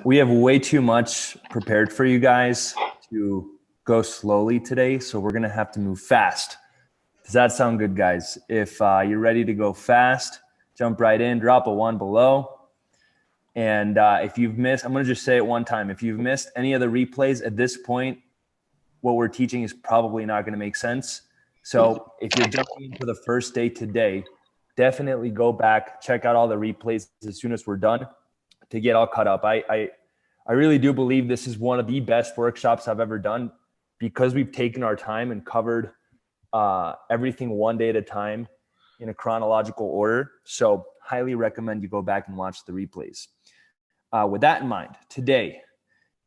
We have way too much prepared for you guys to go slowly today, so we're going to have to move fast. Does that sound good, guys? If you're ready to go fast, jump right in, drop a 1 below. And if you've missed, I'm going to just say it one time. If you've missed any of the replays at this point, what we're teaching is probably not going to make sense. So if you're jumping into the first day today, definitely go back, check out all the replays as soon as we're done to get all caught up. I really do believe this is one of the best workshops I've ever done because we've taken our time and covered everything one day at a time in a chronological order. So highly recommend you go back and watch the replays. With that in mind, today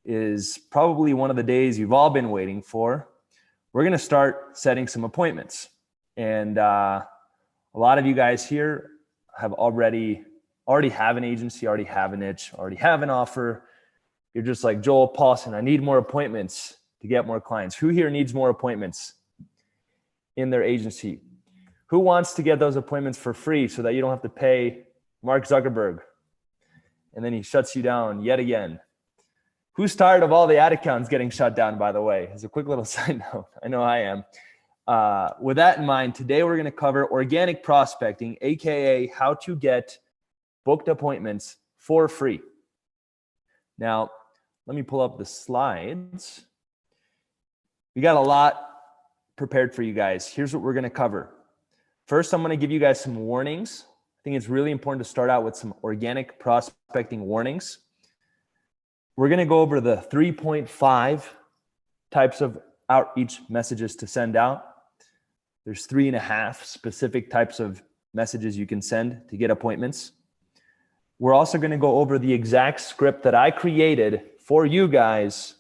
is probably one of the days you've all been waiting for. We're going to start setting some appointments. And a lot of you guys here have already have an agency, already have a niche, already have an offer. You're just like, Joel, Paulson, I need more appointments to get more clients. Who here needs more appointments in their agency? Who wants to get those appointments for free so that you don't have to pay Mark Zuckerberg and then he shuts you down yet again? Who's tired of all the ad accounts getting shut down, by the way? As a quick little side note, I know I am. With that in mind, today we're going to cover organic prospecting, AKA how to get booked appointments for free. Now, let me pull up the slides. We got a lot prepared for you guys. Here's what we're going to cover. First, I'm going to give you guys some warnings. I think it's really important to start out with some organic prospecting warnings. We're going to go over the 3.5 types of outreach messages to send out. There's 3.5 specific types of messages you can send to get appointments. We're also going to go over the exact script that I created for you guys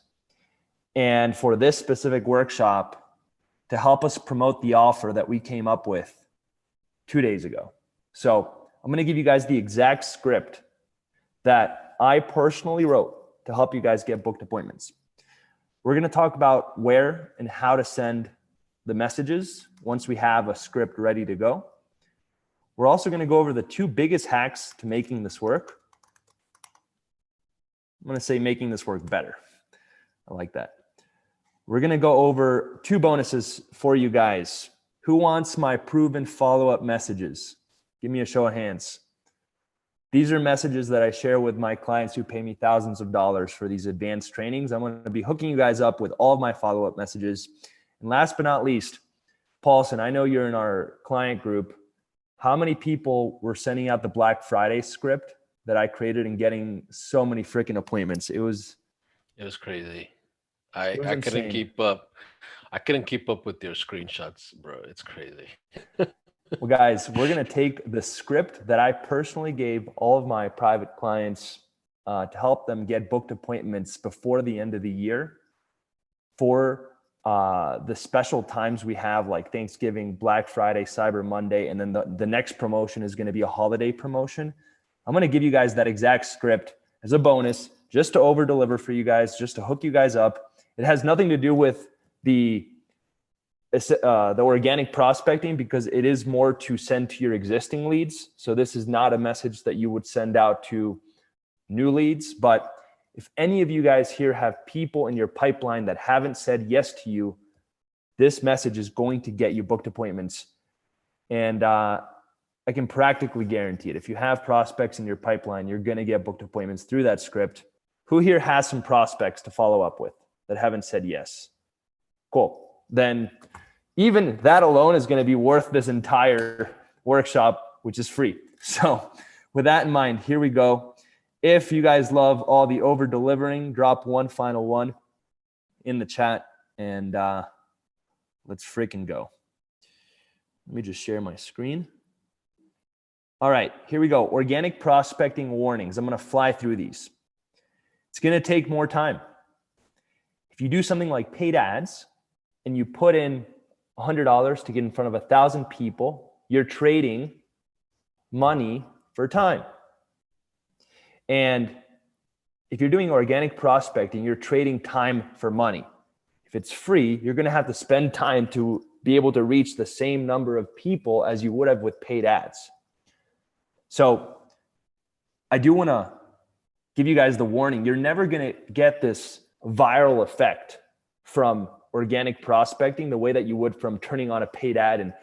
and for this specific workshop to help us promote the offer that we came up with 2 days ago. So I'm going to give you guys the exact script that I personally wrote to help you guys get booked appointments. We're going to talk about where and how to send the messages once we have a script ready to go. We're also going to go over the 2 biggest hacks to making this work. I'm going to say making this work better. I like that. We're going to go over 2 bonuses for you guys. Who wants my proven follow-up messages? Give me a show of hands. These are messages that I share with my clients who pay me thousands of dollars for these advanced trainings. I'm going to be hooking you guys up with all of my follow-up messages. And last but not least, Paulson, I know you're in our client group. How many people were sending out the Black Friday script that I created and getting so many freaking appointments? It was crazy. I couldn't insane. keep up. I couldn't keep up with your screenshots, bro. It's crazy. Well, guys, we're going to take the script that I personally gave all of my private clients to help them get booked appointments before the end of the year for the special times we have, like Thanksgiving, Black Friday, Cyber Monday, and then the next promotion is going to be a holiday promotion. I'm going to give you guys that exact script as a bonus, just to over deliver for you guys, just to hook you guys up. It has nothing to do with the organic prospecting because it is more to send to your existing leads. So this is not a message that you would send out to new leads. But if any of you guys here have people in your pipeline that haven't said yes to you, this message is going to get you booked appointments. And I can practically guarantee it. If you have prospects in your pipeline, you're going to get booked appointments through that script. Who here has some prospects to follow up with that haven't said yes? Cool. Then even that alone is going to be worth this entire workshop, which is free. So with that in mind, here we go. If you guys love all the over delivering, drop one final one in the chat and let's freaking go. Let me just share my screen. All right, here we go. Organic prospecting warnings. I'm going to fly through these. It's going to take more time. If you do something like paid ads and you put in $100 to get in front of 1,000 people, you're trading money for time. And if you're doing organic prospecting, you're trading time for money. If it's free, you're going to have to spend time to be able to reach the same number of people as you would have with paid ads. So I do want to give you guys the warning. You're never going to get this viral effect from organic prospecting the way that you would from turning on a paid ad and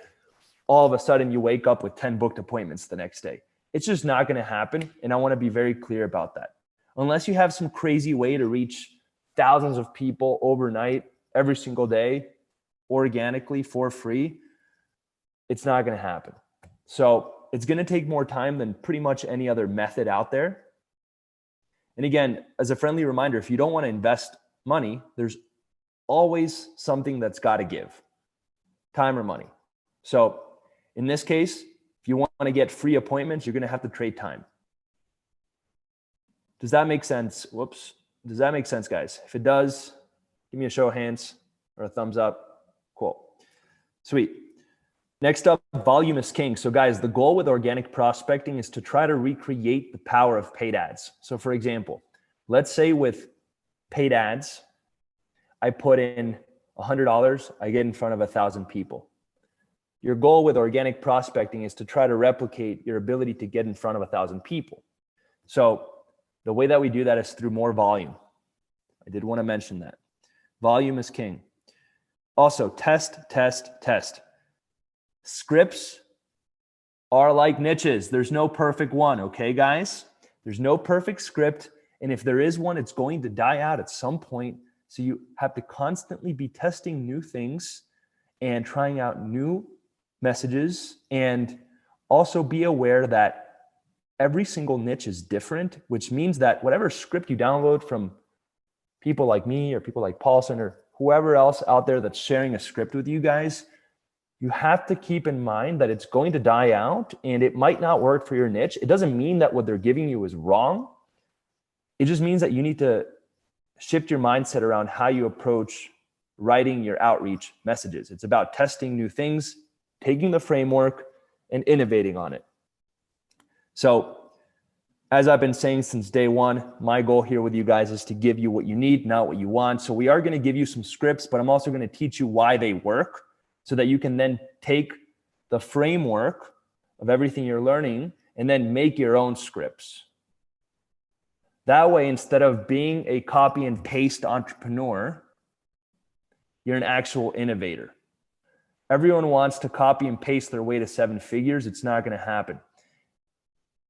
all of a sudden you wake up with 10 booked appointments the next day. It's just not going to happen. And I want to be very clear about that. Unless you have some crazy way to reach thousands of people overnight, every single day, organically for free, it's not going to happen. So it's going to take more time than pretty much any other method out there. And again, as a friendly reminder, if you don't want to invest money, there's always something that's got to give, time or money. So in this case, if you want to get free appointments, you're going to have to trade time. Does that make sense? Whoops. Does that make sense, guys? If it does, give me a show of hands or a thumbs up. Cool. Sweet. Next up, volume is king. So guys, the goal with organic prospecting is to try to recreate the power of paid ads. So for example, let's say with paid ads, I put in $100, I get in front of 1,000 people. Your goal with organic prospecting is to try to replicate your ability to get in front of 1,000 people. So the way that we do that is through more volume. I did want to mention that. Volume is king. Also, test, test, test. Scripts are like niches. There's no perfect one, okay, guys? There's no perfect script. And if there is one, it's going to die out at some point. So you have to constantly be testing new things and trying out new messages, and also be aware that every single niche is different, which means that whatever script you download from people like me or people like Paulson or whoever else out there that's sharing a script with you guys, you have to keep in mind that it's going to die out and it might not work for your niche. It doesn't mean that what they're giving you is wrong. It just means that you need to shift your mindset around how you approach writing your outreach messages. It's about testing new things, taking the framework and innovating on it. So as I've been saying since day one, my goal here with you guys is to give you what you need, not what you want. So we are going to give you some scripts, but I'm also going to teach you why they work so that you can then take the framework of everything you're learning and then make your own scripts. That way, instead of being a copy and paste entrepreneur, you're an actual innovator. Everyone wants to copy and paste their way to 7 figures. It's not going to happen.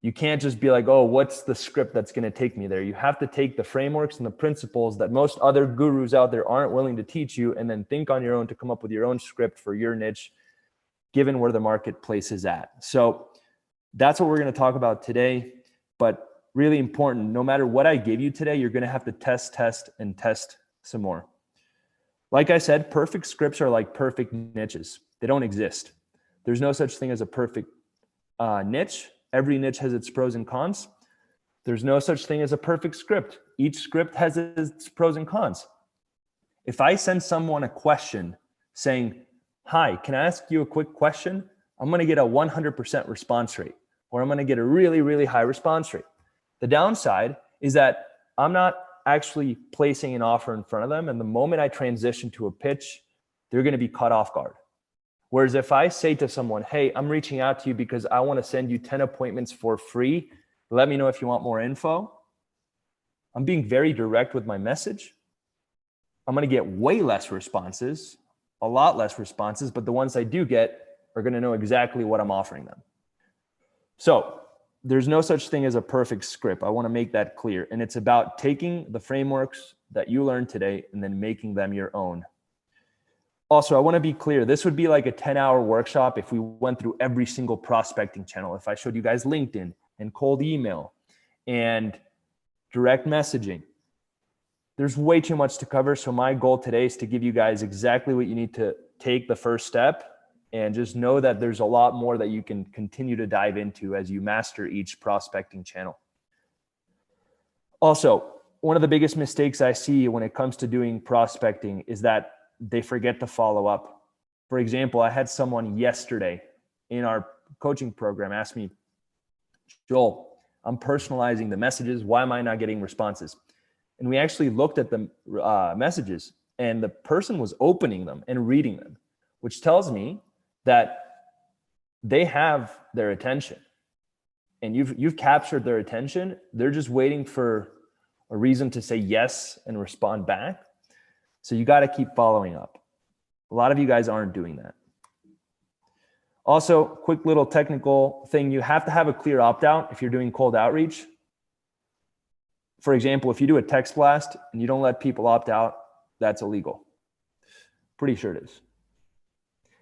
You can't just be like, oh, what's the script that's going to take me there? You have to take the frameworks and the principles that most other gurus out there aren't willing to teach you, and then think on your own to come up with your own script for your niche, given where the marketplace is at. So that's what we're going to talk about today. But really important, no matter what I give you today, you're going to have to test, test, and test some more. Like I said, perfect scripts are like perfect niches. They don't exist. There's no such thing as a perfect niche. Every niche has its pros and cons. There's no such thing as a perfect script. Each script has its pros and cons. If I send someone a question saying, hi, can I ask you a quick question? I'm going to get a 100% response rate, or I'm going to get a really, really high response rate. The downside is that I'm not actually placing an offer in front of them. And the moment I transition to a pitch, they're going to be caught off guard. Whereas if I say to someone, hey, I'm reaching out to you because I want to send you 10 appointments for free. Let me know if you want more info. I'm being very direct with my message. I'm going to get way less responses, a lot less responses, but the ones I do get are going to know exactly what I'm offering them. So there's no such thing as a perfect script. I want to make that clear. And it's about taking the frameworks that you learned today and then making them your own. Also, I want to be clear. This would be like a 10-hour workshop if we went through every single prospecting channel. If I showed you guys LinkedIn and cold email and direct messaging, there's way too much to cover. So my goal today is to give you guys exactly what you need to take the first step, and just know that there's a lot more that you can continue to dive into as you master each prospecting channel. Also, one of the biggest mistakes I see when it comes to doing prospecting is that they forget to follow up. For example, I had someone yesterday in our coaching program ask me, Joel, I'm personalizing the messages. Why am I not getting responses? And we actually looked at the messages, and the person was opening them and reading them, which tells me that they have their attention and you've captured their attention. They're just waiting for a reason to say yes and respond back. So you got to keep following up. A lot of you guys aren't doing that. Also, quick little technical thing, you have to have a clear opt-out if you're doing cold outreach. For example, if you do a text blast and you don't let people opt out, that's illegal. Pretty sure it is.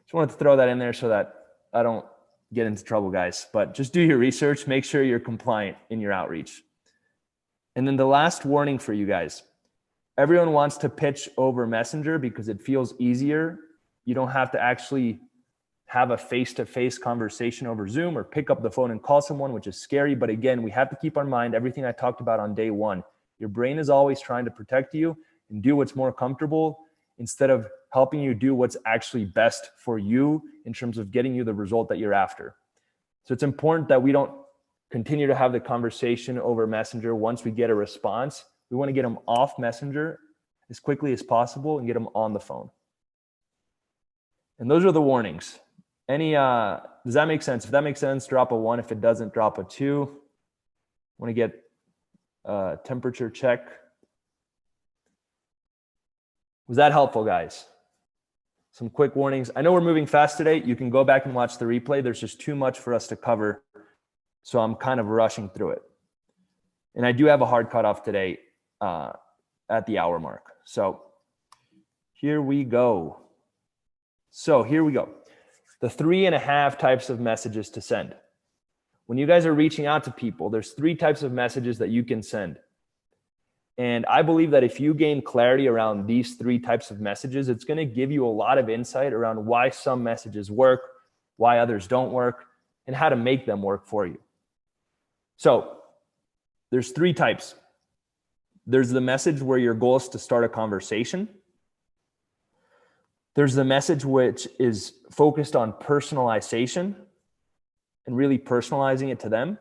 Just wanted to throw that in there so that I don't get into trouble, guys. But just do your research, make sure you're compliant in your outreach. And then the last warning for you guys. Everyone wants to pitch over Messenger because it feels easier. You don't have to actually have a face-to-face conversation over Zoom or pick up the phone and call someone, which is scary. But again, we have to keep in mind everything I talked about on day one. Your brain is always trying to protect you and do what's more comfortable instead of helping you do what's actually best for you in terms of getting you the result that you're after. So it's important that we don't continue to have the conversation over Messenger once we get a response. We want to get them off Messenger as quickly as possible and get them on the phone. And those are the warnings. Does that make sense? If that makes sense, drop a 1. If it doesn't, drop a 2. Want to get a temperature check. Was that helpful, guys? Some quick warnings. I know we're moving fast today. You can go back and watch the replay. There's just too much for us to cover. So I'm kind of rushing through it. And I do have a hard cutoff today at the hour mark. So here we go. The 3.5 types of messages to send. When you guys are reaching out to people, there's 3 types of messages that you can send. And I believe that if you gain clarity around these 3 types of messages, it's going to give you a lot of insight around why some messages work, why others don't work, and how to make them work for you. So there's 3 types. There's the message where your goal is to start a conversation. There's the message which is focused on personalization and really personalizing it to them.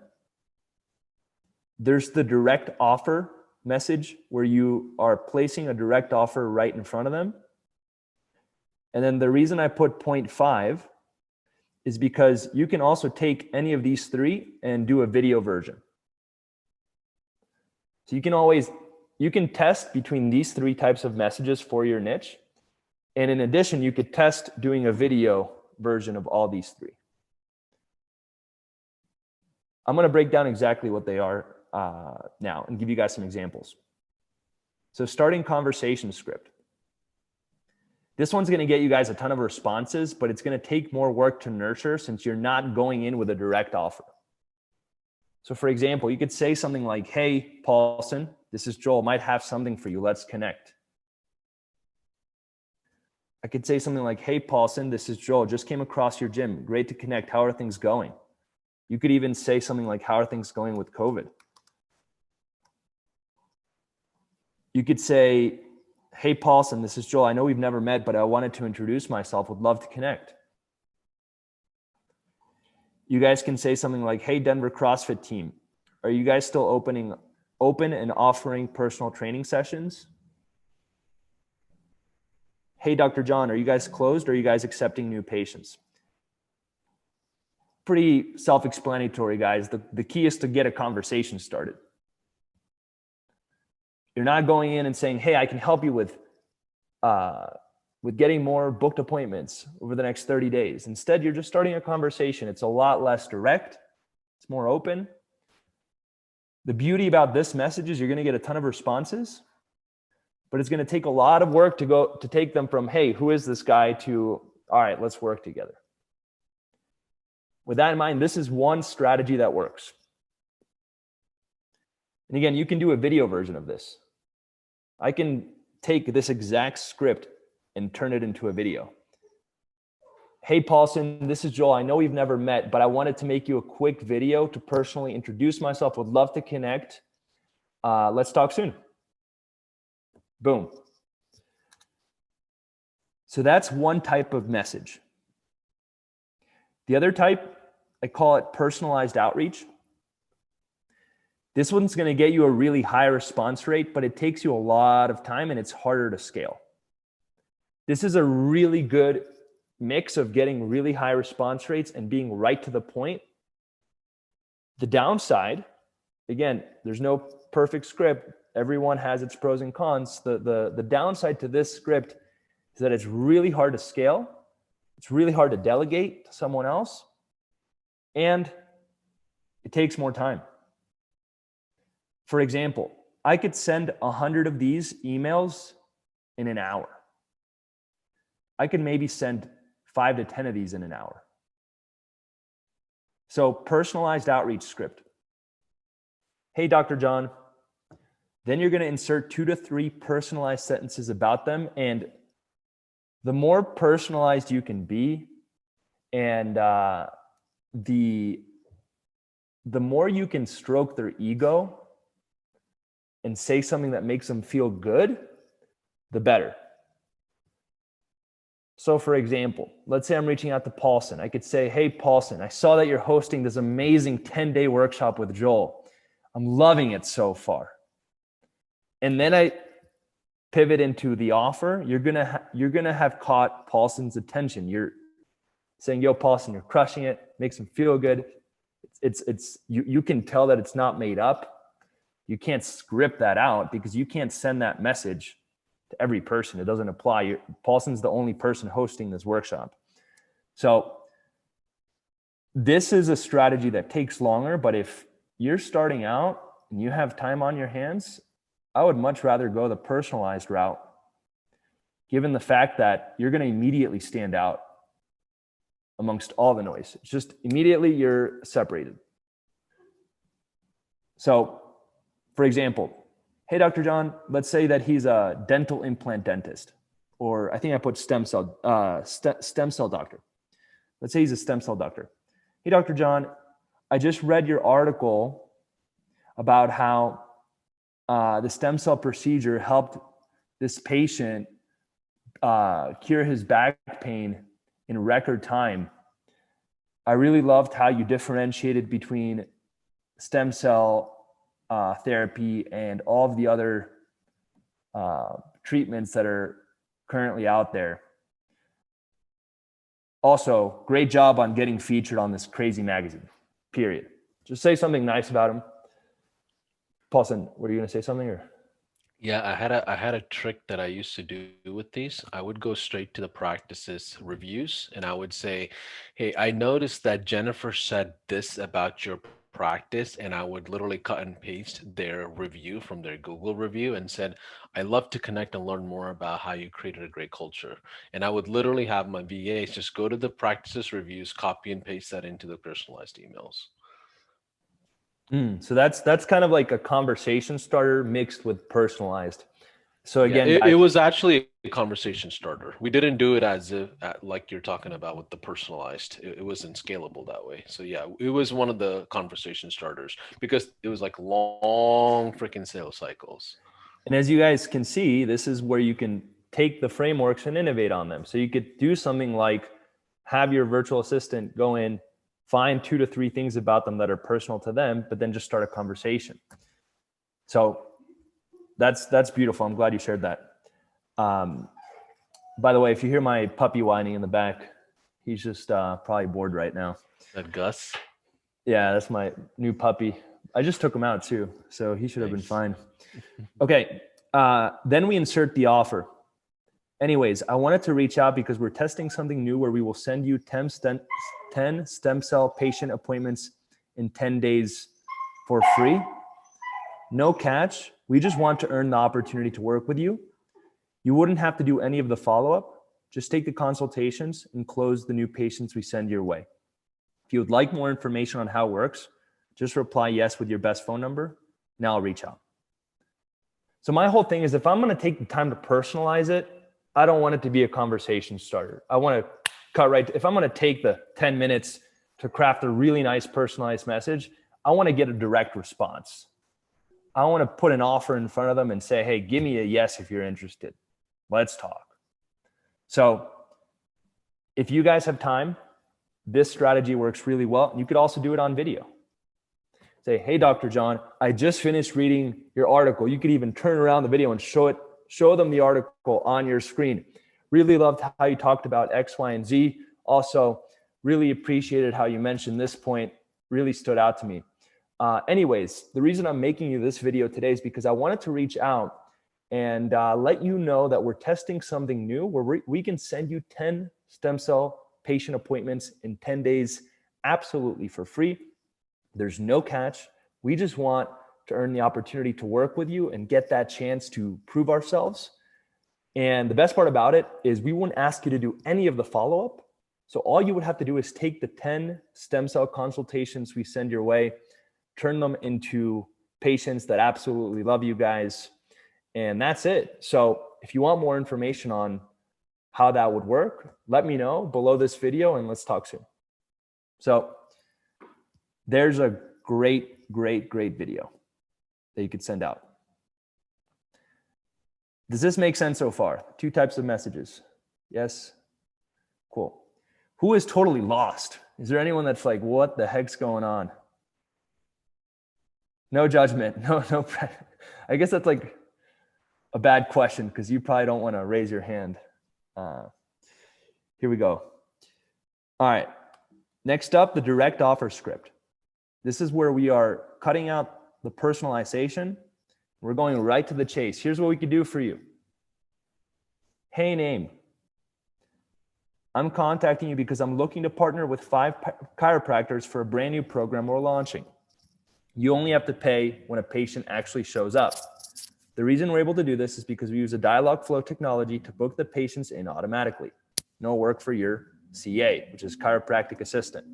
There's the direct offer message where you are placing a direct offer right in front of them. And then the reason I put 0.5 is because you can also take any of these 3 and do a video version. So you can test between these 3 types of messages for your niche. And in addition, you could test doing a video version of all these 3. I'm going to break down exactly what they are now and give you guys some examples. So starting conversation script. This one's going to get you guys a ton of responses, but it's going to take more work to nurture since you're not going in with a direct offer. So for example, you could say something like, "Hey, Paulson, this is Joel. Might have something for you. Let's connect." I could say something like, "Hey, Paulson, this is Joel. Just came across your gym. Great to connect. How are things going?" You could even say something like, "How are things going with COVID?" You could say, "Hey, Paulson, this is Joel. I know we've never met, but I wanted to introduce myself. Would love to connect." You guys can say something like, "Hey, Denver CrossFit team, are you guys still open and offering personal training sessions?" "Hey, Dr. John, are you guys closed or are you guys accepting new patients?" Pretty self-explanatory, guys. The key is to get a conversation started. You're not going in and saying, "Hey, I can help you with getting more booked appointments over the next 30 days. Instead, you're just starting a conversation. It's a lot less direct. It's more open. The beauty about this message is you're going to get a ton of responses, but it's going to take a lot of work to take them from, "Hey, who is this guy?" to, "All right, let's work together." With that in mind, this is one strategy that works. And again, you can do a video version of this. I can take this exact script and turn it into a video. "Hey, Paulson, this is Joel. I know we've never met, but I wanted to make you a quick video to personally introduce myself. Would love to connect. Let's talk soon." Boom. So that's one type of message. The other type, I call it personalized outreach. This one's going to get you a really high response rate, but it takes you a lot of time and it's harder to scale. This is a really good mix of getting really high response rates and being right to the point. The downside, again, there's no perfect script, Everyone has its pros and cons. The downside to this script is that it's really hard to scale. It's really hard to delegate to someone else. And it takes more time. For example, I could send 100 of these emails in an hour. I could maybe send 5 to 10 of these in an hour. So personalized outreach script. Hey, Dr. John. Then you're going to insert 2 to 3 personalized sentences about them. And the more personalized you can be, and the more you can stroke their ego and say something that makes them feel good, the better. So for example, let's say I'm reaching out to Paulson. I could say, hey, Paulson, I saw that you're hosting this amazing 10-day workshop with Joel. I'm loving it so far. And then I pivot into the offer. You're gonna have caught Paulson's attention. You're saying, yo, Paulson, you're crushing it, makes him feel good. You can tell that it's not made up. You can't script that out because you can't send that message to every person. It doesn't apply. Paulson's the only person hosting this workshop. So this is a strategy that takes longer, but if you're starting out and you have time on your hands, I would much rather go the personalized route, given the fact that you're going to immediately stand out amongst all the noise. It's just immediately you're separated. So, for example, hey, Dr. John, let's say that he's a dental implant dentist, or I think I put stem cell doctor. Let's say he's a stem cell doctor. Hey, Dr. John, I just read your article about how the stem cell procedure helped this patient cure his back pain in record time. I really loved how you differentiated between stem cell therapy and all of the other treatments that are currently out there. Also, great job on getting featured on this crazy magazine, period. Just say something nice about him. Paulson, were you going to say something? Or? Yeah, I had a trick that I used to do with these. I would go straight to the practices reviews and I would say, hey, I noticed that Jennifer said this about your practice, and I would literally cut and paste their review from their Google review and said, I love to connect and learn more about how you created a great culture. And I would literally have my VAs just go to the practices reviews, copy and paste that into the personalized emails. So that's kind of like a conversation starter mixed with personalized. So again, yeah, it was actually a conversation starter. We didn't do it as if like you're talking about with the personalized. It wasn't scalable that way. So yeah, it was one of the conversation starters because it was like long freaking sales cycles. And as you guys can see, this is where you can take the frameworks and innovate on them. So you could do something like have your virtual assistant go in, find 2 to 3 things about them that are personal to them, but then just start a conversation. So that's beautiful. I'm glad you shared that. By the way, if you hear my puppy whining in the back, he's just probably bored right now. That Gus? Yeah, that's my new puppy. I just took him out too, so he should have been fine. Okay, then we insert the offer. Anyways, I wanted to reach out because we're testing something new where we will send you 10 stem cell patient appointments in 10 days for free. No catch. We just want to earn the opportunity to work with you. You wouldn't have to do any of the follow-up. Just take the consultations and close the new patients we send your way. If you would like more information on how it works, just reply yes with your best phone number, and I'll reach out. So my whole thing is if I'm going to take the time to personalize it, I don't want it to be a conversation starter. I want to cut right. If I'm going to take the 10 minutes to craft a really nice personalized message, I want to get a direct response. I want to put an offer in front of them and say, hey, give me a yes if you're interested. Let's talk. So if you guys have time, this strategy works really well. You could also do it on video. Say, hey, Dr. John, I just finished reading your article. You could even turn around the video and show them the article on your screen. Really loved how you talked about X, Y, and Z. Also, really appreciated how you mentioned this point. Really stood out to me. Anyways, the reason I'm making you this video today is because I wanted to reach out and let you know that we're testing something new where we can send you 10 stem cell patient appointments in 10 days absolutely for free. There's no catch. We just want to earn the opportunity to work with you and get that chance to prove ourselves. And the best part about it is we wouldn't ask you to do any of the follow-up. So all you would have to do is take the 10 stem cell consultations we send your way, turn them into patients that absolutely love you guys. And that's it. So if you want more information on how that would work, let me know below this video and let's talk soon. So there's a great video that you could send out. Does this make sense so far? 2 types of messages. Yes? Cool. Who is totally lost? Is there anyone that's like, what the heck's going on? No judgment. No. I guess that's like a bad question because you probably don't want to raise your hand. Here we go. All right. Next up, the direct offer script. This is where we are cutting out the personalization. We're going right to the chase. Here's what we could do for you. Hey, name. I'm contacting you because I'm looking to partner with 5 chiropractors for a brand new program we're launching. You only have to pay when a patient actually shows up. The reason we're able to do this is because we use a dialogue flow technology to book the patients in automatically. No work for your CA, which is chiropractic assistant.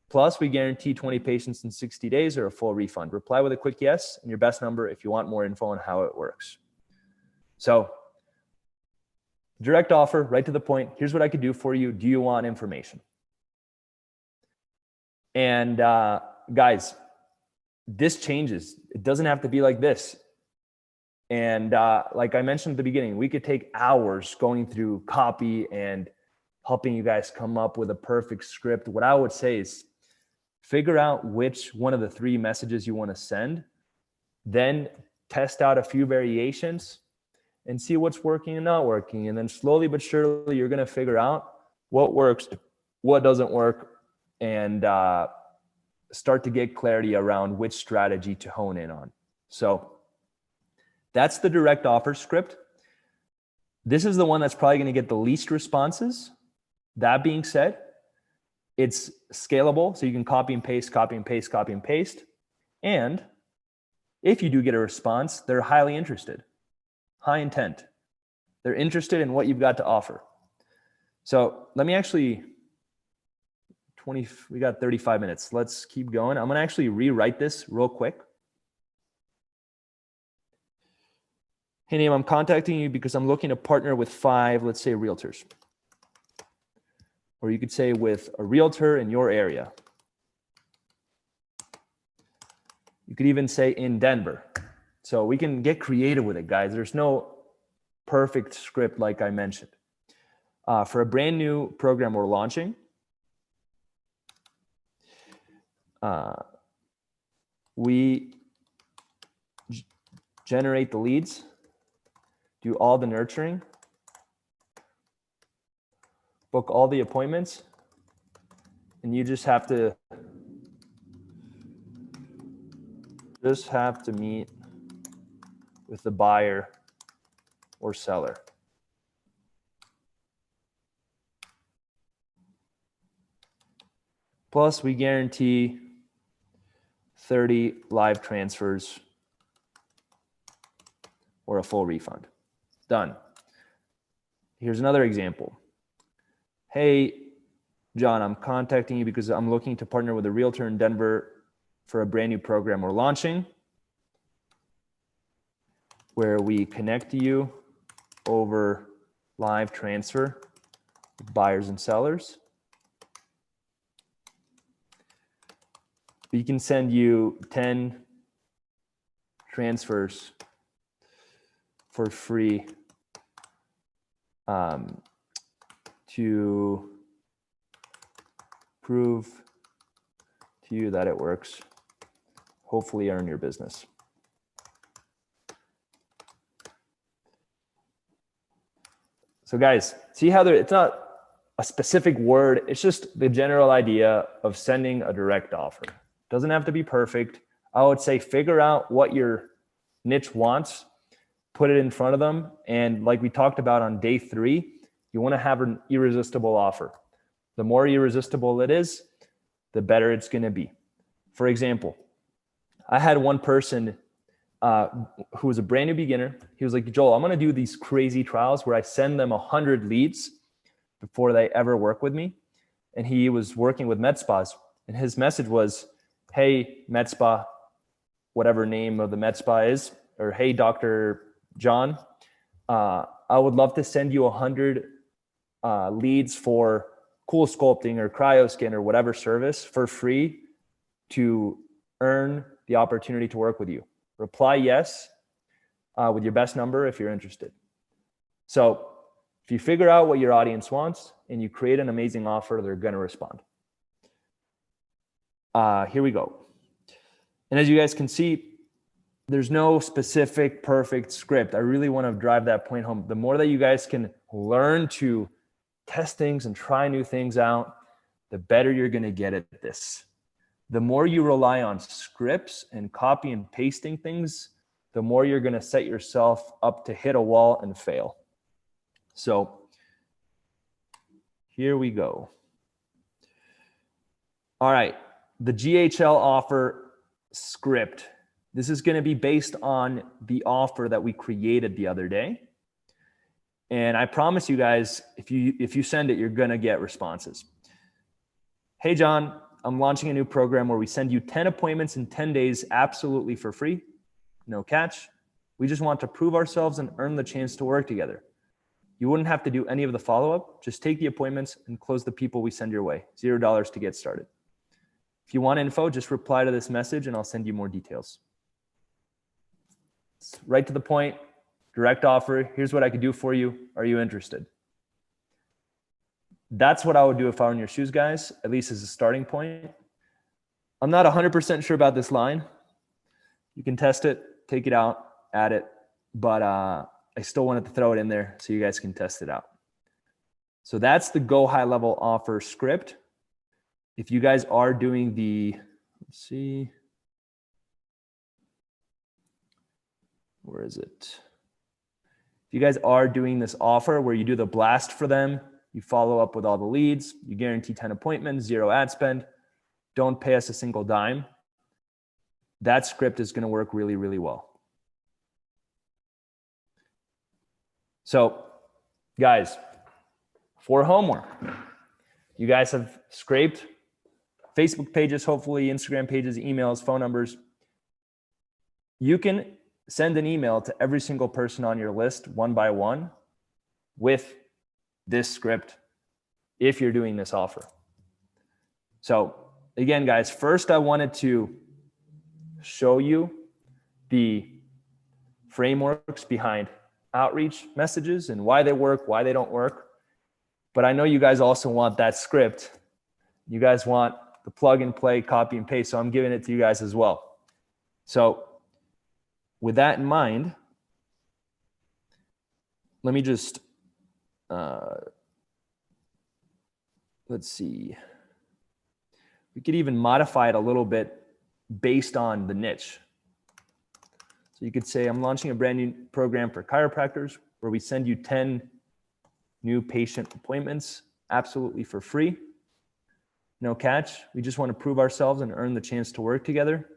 Plus, we guarantee 20 patients in 60 days or a full refund. Reply with a quick yes and your best number if you want more info on how it works. So, direct offer, right to the point. Here's what I could do for you. Do you want information? And guys, this changes. It doesn't have to be like this. And like I mentioned at the beginning, we could take hours going through copy and helping you guys come up with a perfect script. What I would say is figure out which one of the 3 messages you want to send, then test out a few variations and see what's working and not working. And then slowly but surely, you're going to figure out what works, what doesn't work, and start to get clarity around which strategy to hone in on. So that's the direct offer script. This is the one that's probably going to get the least responses. That being said, it's scalable, so you can copy and paste, copy and paste, copy and paste. And if you do get a response, they're highly interested, high intent. They're interested in what you've got to offer. So let me actually, we got 35 minutes. Let's keep going. I'm going to actually rewrite this real quick. Hey, name, I'm contacting you because I'm looking to partner with 5, let's say, realtors. Or you could say with a realtor in your area. You could even say in Denver. So we can get creative with it, guys. There's no perfect script like I mentioned. For a brand new program we're launching, we generate the leads, do all the nurturing, book all the appointments, and you just have to meet with the buyer or seller. Plus, we guarantee 30 live transfers or a full refund. Done. Here's another example. Hey, John, I'm contacting you because I'm looking to partner with a realtor in Denver for a brand new program we're launching where we connect you over live transfer with buyers and sellers. We can send you 10 transfers for free to prove to you that it works. Hopefully earn your business. So guys, see how it's not a specific word. It's just the general idea of sending a direct offer. Doesn't have to be perfect. I would say figure out what your niche wants, put it in front of them. And like we talked about on day 3, you want to have an irresistible offer. The more irresistible it is, the better it's going to be. For example, I had one person who was a brand new beginner. He was like, Joel, I'm going to do these crazy trials where I send them 100 leads before they ever work with me. And he was working with med spas. And his message was, hey, med spa, whatever name of the med spa is, or hey, Dr. John, I would love to send you 100 leads for cool sculpting or cryoskin or whatever service for free to earn the opportunity to work with you. Reply yes with your best number if you're interested. So if you figure out what your audience wants and you create an amazing offer, they're going to respond. Here we go. And as you guys can see, there's no specific perfect script. I really want to drive that point home. The more that you guys can learn to test things and try new things out, the better you're going to get at this. The more you rely on scripts and copy and pasting things, the more you're going to set yourself up to hit a wall and fail. So here we go. All right, the GHL offer script. This is going to be based on the offer that we created the other day. And I promise you guys, if you send it, you're going to get responses. Hey, John, I'm launching a new program where we send you 10 appointments in 10 days absolutely for free. No catch. We just want to prove ourselves and earn the chance to work together. You wouldn't have to do any of the follow-up. Just take the appointments and close the people we send your way. $0 to get started. If you want info, just reply to this message and I'll send you more details. It's right to the point, direct offer. Here's what I could do for you. Are you interested? That's what I would do if I were in your shoes, guys, at least as a starting point. I'm not 100% sure about this line. You can test it, take it out, add it, but I still wanted to throw it in there so you guys can test it out. So that's the Go High Level offer script. If you guys are doing the, let's see, where is it? If you guys are doing this offer where you do the blast for them, you follow up with all the leads, you guarantee 10 appointments, 0 ad spend, don't pay us a single dime, that script is going to work really, really well. So, guys, for homework, you guys have scraped Facebook pages, hopefully Instagram pages, emails, phone numbers. You can send an email to every single person on your list one by one with this script if you're doing this offer. So again, guys, first I wanted to show you the frameworks behind outreach messages and why they work, why they don't work. But I know you guys also want that script. You guys want the plug and play, copy and paste. So I'm giving it to you guys as well. So with that in mind, let me just, let's see. We could even modify it a little bit based on the niche. So you could say, I'm launching a brand new program for chiropractors where we send you 10 new patient appointments absolutely for free. No catch. We just want to prove ourselves and earn the chance to work together.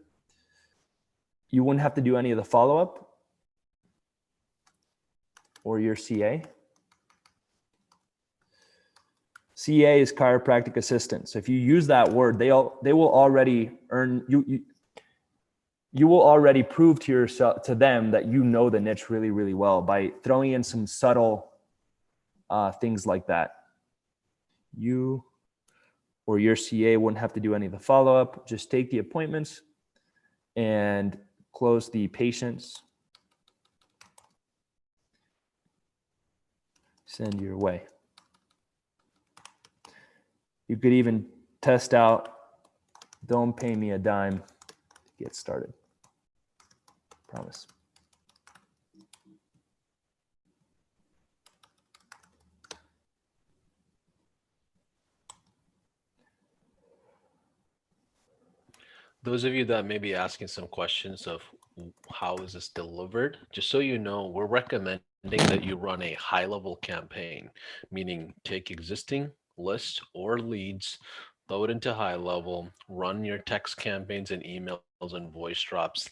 You wouldn't have to do any of the follow-up or your CA. CA is chiropractic assistant. So if you use that word, they will already earn you. You will already prove to yourself, to them, that you know the niche really, really well by throwing in some subtle things like that. You or your CA wouldn't have to do any of the follow-up. Just take the appointments and close the patients. Send your way. You could even test out, don't pay me a dime to get started. Promise. Those of you that may be asking some questions of how is this delivered, just so you know, we're recommending that you run a high level campaign, meaning take existing lists or leads, throw it into high level, run your text campaigns and emails and voice drops.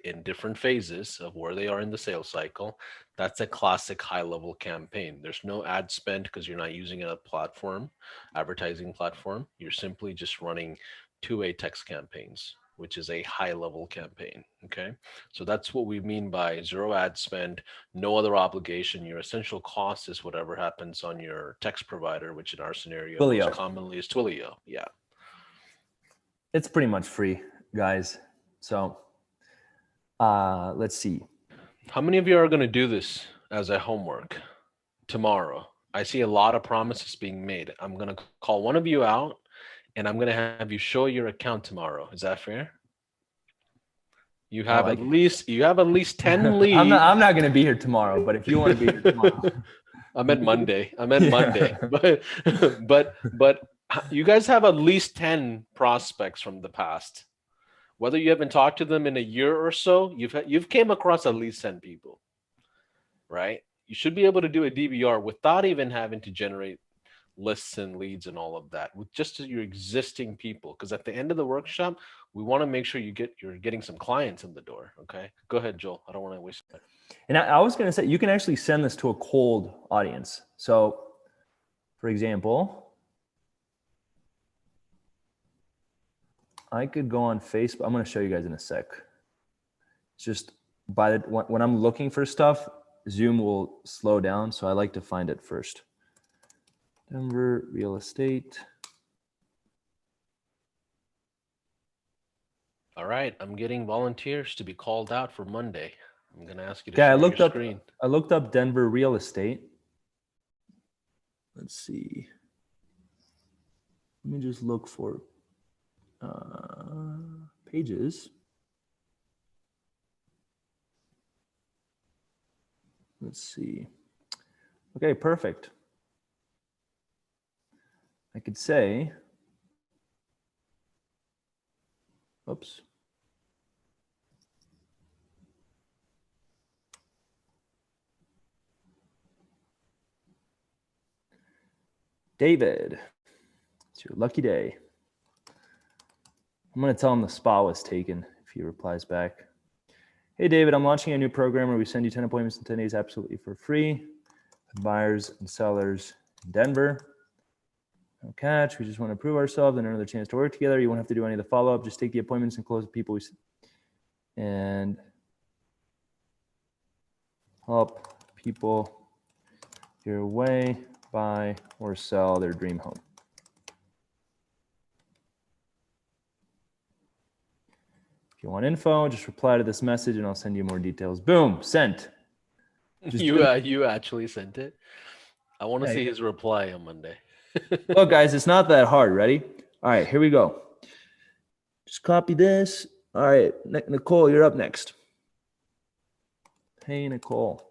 In different phases of where they are in the sales cycle. That's a classic high level campaign. There's no ad spend because you're not using a platform, advertising platform. You're simply just running two-way text campaigns, which is a high level campaign. Okay. So that's what we mean by zero ad spend, no other obligation. Your essential cost is whatever happens on your text provider, which in our scenario most Twilio. commonly is Twilio. Yeah. It's pretty much free, guys. So let's see. How many of you are going to do this as a homework tomorrow? I see a lot of promises being made. I'm going to call one of you out and I'm going to have you show your account tomorrow. Is that fair? You I have like at least 10 it. I'm leads. not going to be here tomorrow, but if you want to be here tomorrow. I meant Monday. Yeah. But you guys have at least 10 prospects from the past. Whether you haven't talked to them in a year or so, you've came across at least 10 people, right? You should be able to do a DBR without even having to generate lists and leads and all of that with just your existing people. Because at the end of the workshop, we want to make sure you're getting some clients in the door. Okay, go ahead, Joel. I don't want to waste time. And I was going to say, you can actually send this to a cold audience. So, for example, I could go on Facebook. I'm going to show you guys in a sec. It's just when I'm looking for stuff, Zoom will slow down. So I like to find it first. Denver real estate. All right, I'm getting volunteers to be called out for Monday. I'm going to ask you to Okay, share your screen. I looked up Denver real estate. Let's see. Let me just look for pages. Let's see. Okay, perfect. I could say, oops. David, it's your lucky day. I'm going to tell him the spa was taken if he replies back. Hey, David, I'm launching a new program where we send you 10 appointments in 10 days absolutely for free. Buyers and sellers in Denver. No catch. We just want to prove ourselves and another chance to work together. You won't have to do any of the follow-up. Just take the appointments and close the people and help people your way buy or sell their dream home. If you want info, just reply to this message and I'll send you more details. Boom, sent. You actually sent it? I want to see his reply on Monday. Look, guys, it's not that hard. Ready? All right, here we go. Just copy this. All right, Nicole, you're up next. Hey, Nicole.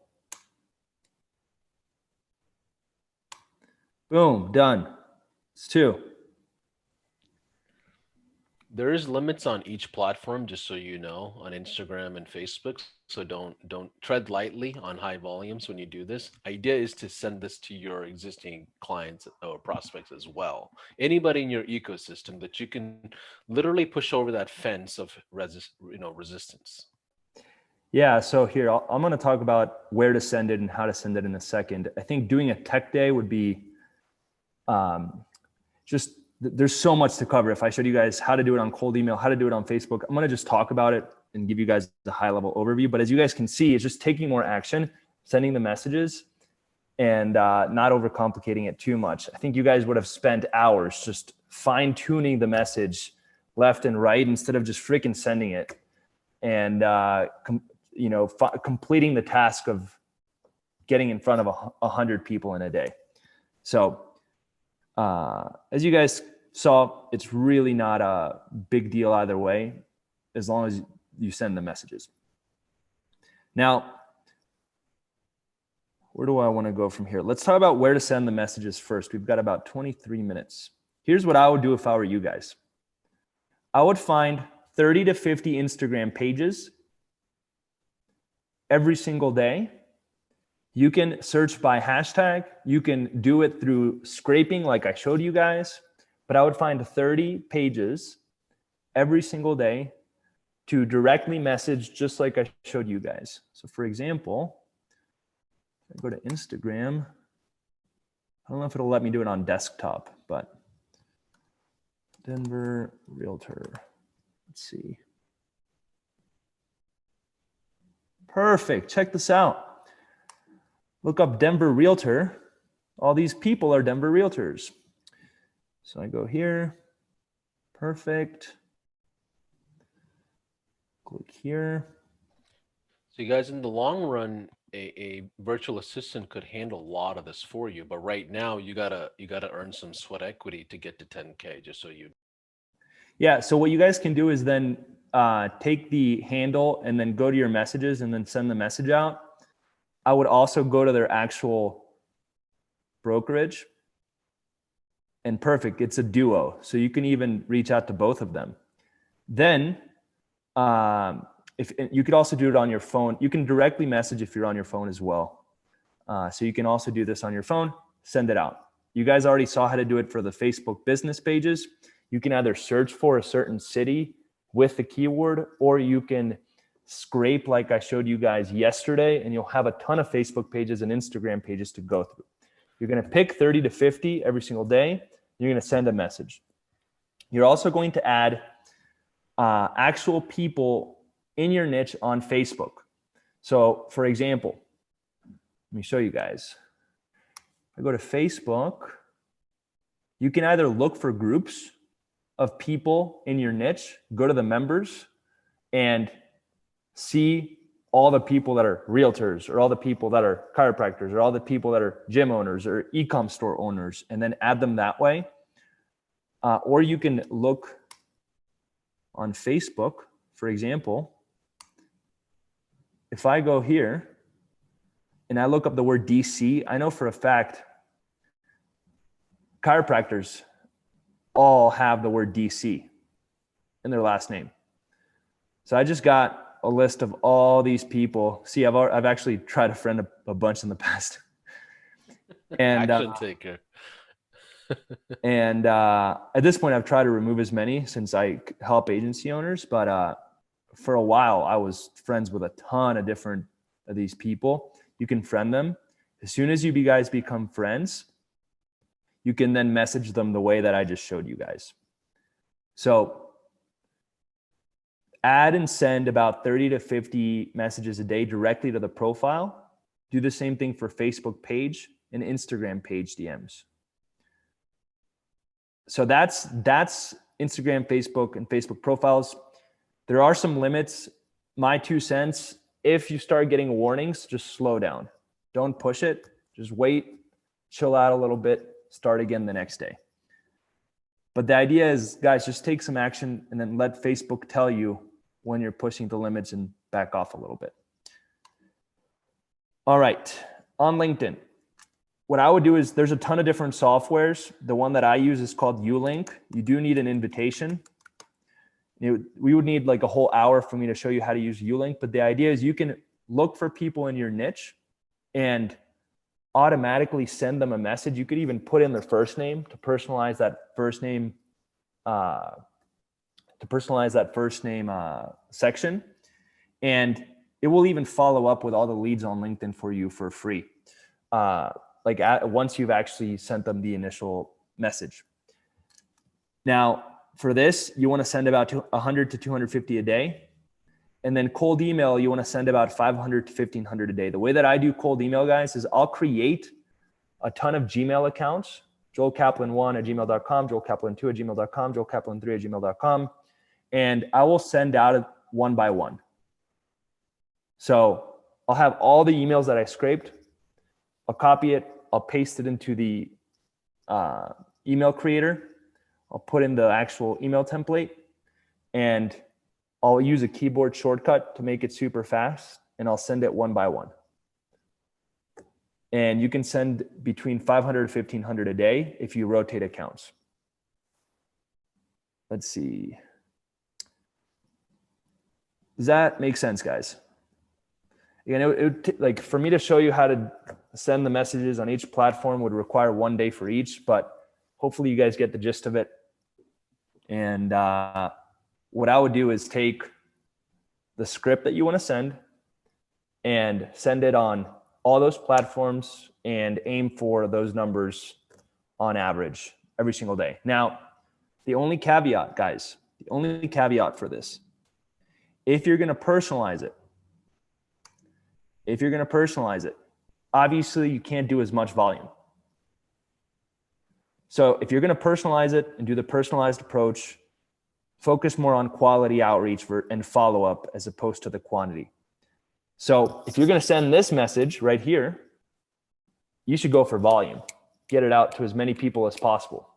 Boom, done. It's 2. There is limits on each platform, just so you know, on Instagram and Facebook. So don't tread lightly on high volumes when you do this. Idea is to send this to your existing clients or prospects as well. Anybody in your ecosystem that you can literally push over that fence of resistance. Yeah, so here, I'm going to talk about where to send it and how to send it in a second. I think doing a tech day would be there's so much to cover. If I showed you guys how to do it on cold email, how to do it on Facebook, I'm going to just talk about it and give you guys the high level overview. But as you guys can see, it's just taking more action, sending the messages and not overcomplicating it too much. I think you guys would have spent hours just fine tuning the message left and right instead of just freaking sending it and, completing the task of getting in front of 100 people in a day. So as you guys saw, it's really not a big deal either way, as long as you send the messages. Now, where do I want to go from here? Let's talk about where to send the messages first. We've got about 23 minutes. Here's what I would do if I were you guys. I would find 30 to 50 Instagram pages every single day. You can search by hashtag. You can do it through scraping like I showed you guys, but I would find 30 pages every single day to directly message just like I showed you guys. So for example, I go to Instagram. I don't know if it'll let me do it on desktop, but Denver Realtor. Let's see. Perfect. Check this out. Look up Denver Realtor. All these people are Denver Realtors. So I go here. Perfect. Click here. So you guys, in the long run, a virtual assistant could handle a lot of this for you. But right now, you gotta earn some sweat equity to get to 10K. Just so you. Yeah. So what you guys can do is then take the handle and then go to your messages and then send the message out. I would also go to their actual brokerage. And perfect, it's a duo. So you can even reach out to both of them. Then if you could also do it on your phone. You can directly message if you're on your phone as well. So you can also do this on your phone, send it out. You guys already saw how to do it for the Facebook business pages. You can either search for a certain city with the keyword, or you can scrape like I showed you guys yesterday, and you'll have a ton of Facebook pages and Instagram pages to go through. You're going to pick 30 to 50 every single day. You're going to send a message. You're also going to add actual people in your niche on Facebook. So for example, let me show you guys. I go to Facebook. You can either look for groups of people in your niche, go to the members, and see all the people that are realtors, or all the people that are chiropractors, or all the people that are gym owners or e-com store owners, and then add them that way. Or you can look on Facebook, for example. If I go here and I look up the word DC, I know for a fact chiropractors all have the word DC in their last name. So I just got a list of all these people. See, I've actually tried to friend a bunch in the past. And Action taker. And at this point, I've tried to remove as many since I help agency owners. But for a while, I was friends with a ton of different of these people. You can friend them. As soon as you guys become friends, you can then message them the way that I just showed you guys. So add and send about 30 to 50 messages a day directly to the profile. Do the same thing for Facebook page and Instagram page DMs. So that's Instagram, Facebook, and Facebook profiles. There are some limits. My 2 cents, if you start getting warnings, just slow down. Don't push it. Just wait, chill out a little bit, start again the next day. But the idea is, guys, just take some action and then let Facebook tell you when you're pushing the limits and back off a little bit. All right, on LinkedIn. What I would do is, there's a ton of different softwares. The one that I use is called Ulink. You do need an invitation. We would need like a whole hour for me to show you how to use Ulink. But the idea is you can look for people in your niche and automatically send them a message. You could even put in their first name to personalize that first name, section. And it will even follow up with all the leads on LinkedIn for you for free. Once you've actually sent them the initial message. Now, for this, you want to send about 100 to 250 a day. And then cold email, you want to send about 500 to 1500 a day. The way that I do cold email, guys, is I'll create a ton of Gmail accounts, joelkaplan1@gmail.com, joelkaplan2@gmail.com, joelkaplan3@gmail.com, and I will send out one by one. So I'll have all the emails that I scraped. I'll copy it. I'll paste it into the email creator. I'll put in the actual email template, and I'll use a keyboard shortcut to make it super fast, and I'll send it one by one. And you can send between 500 to 1500 a day if you rotate accounts. Let's see. Does that make sense, guys? Again, like for me to show you how to send the messages on each platform would require 1 day for each, but hopefully you guys get the gist of it. And what I would do is take the script that you want to send and send it on all those platforms and aim for those numbers on average every single day. Now, the only caveat, guys, the only caveat for this, if you're going to personalize it, obviously you can't do as much volume. So if you're going to personalize it and do the personalized approach, focus more on quality outreach and follow-up as opposed to the quantity. So if you're going to send this message right here, you should go for volume. Get it out to as many people as possible.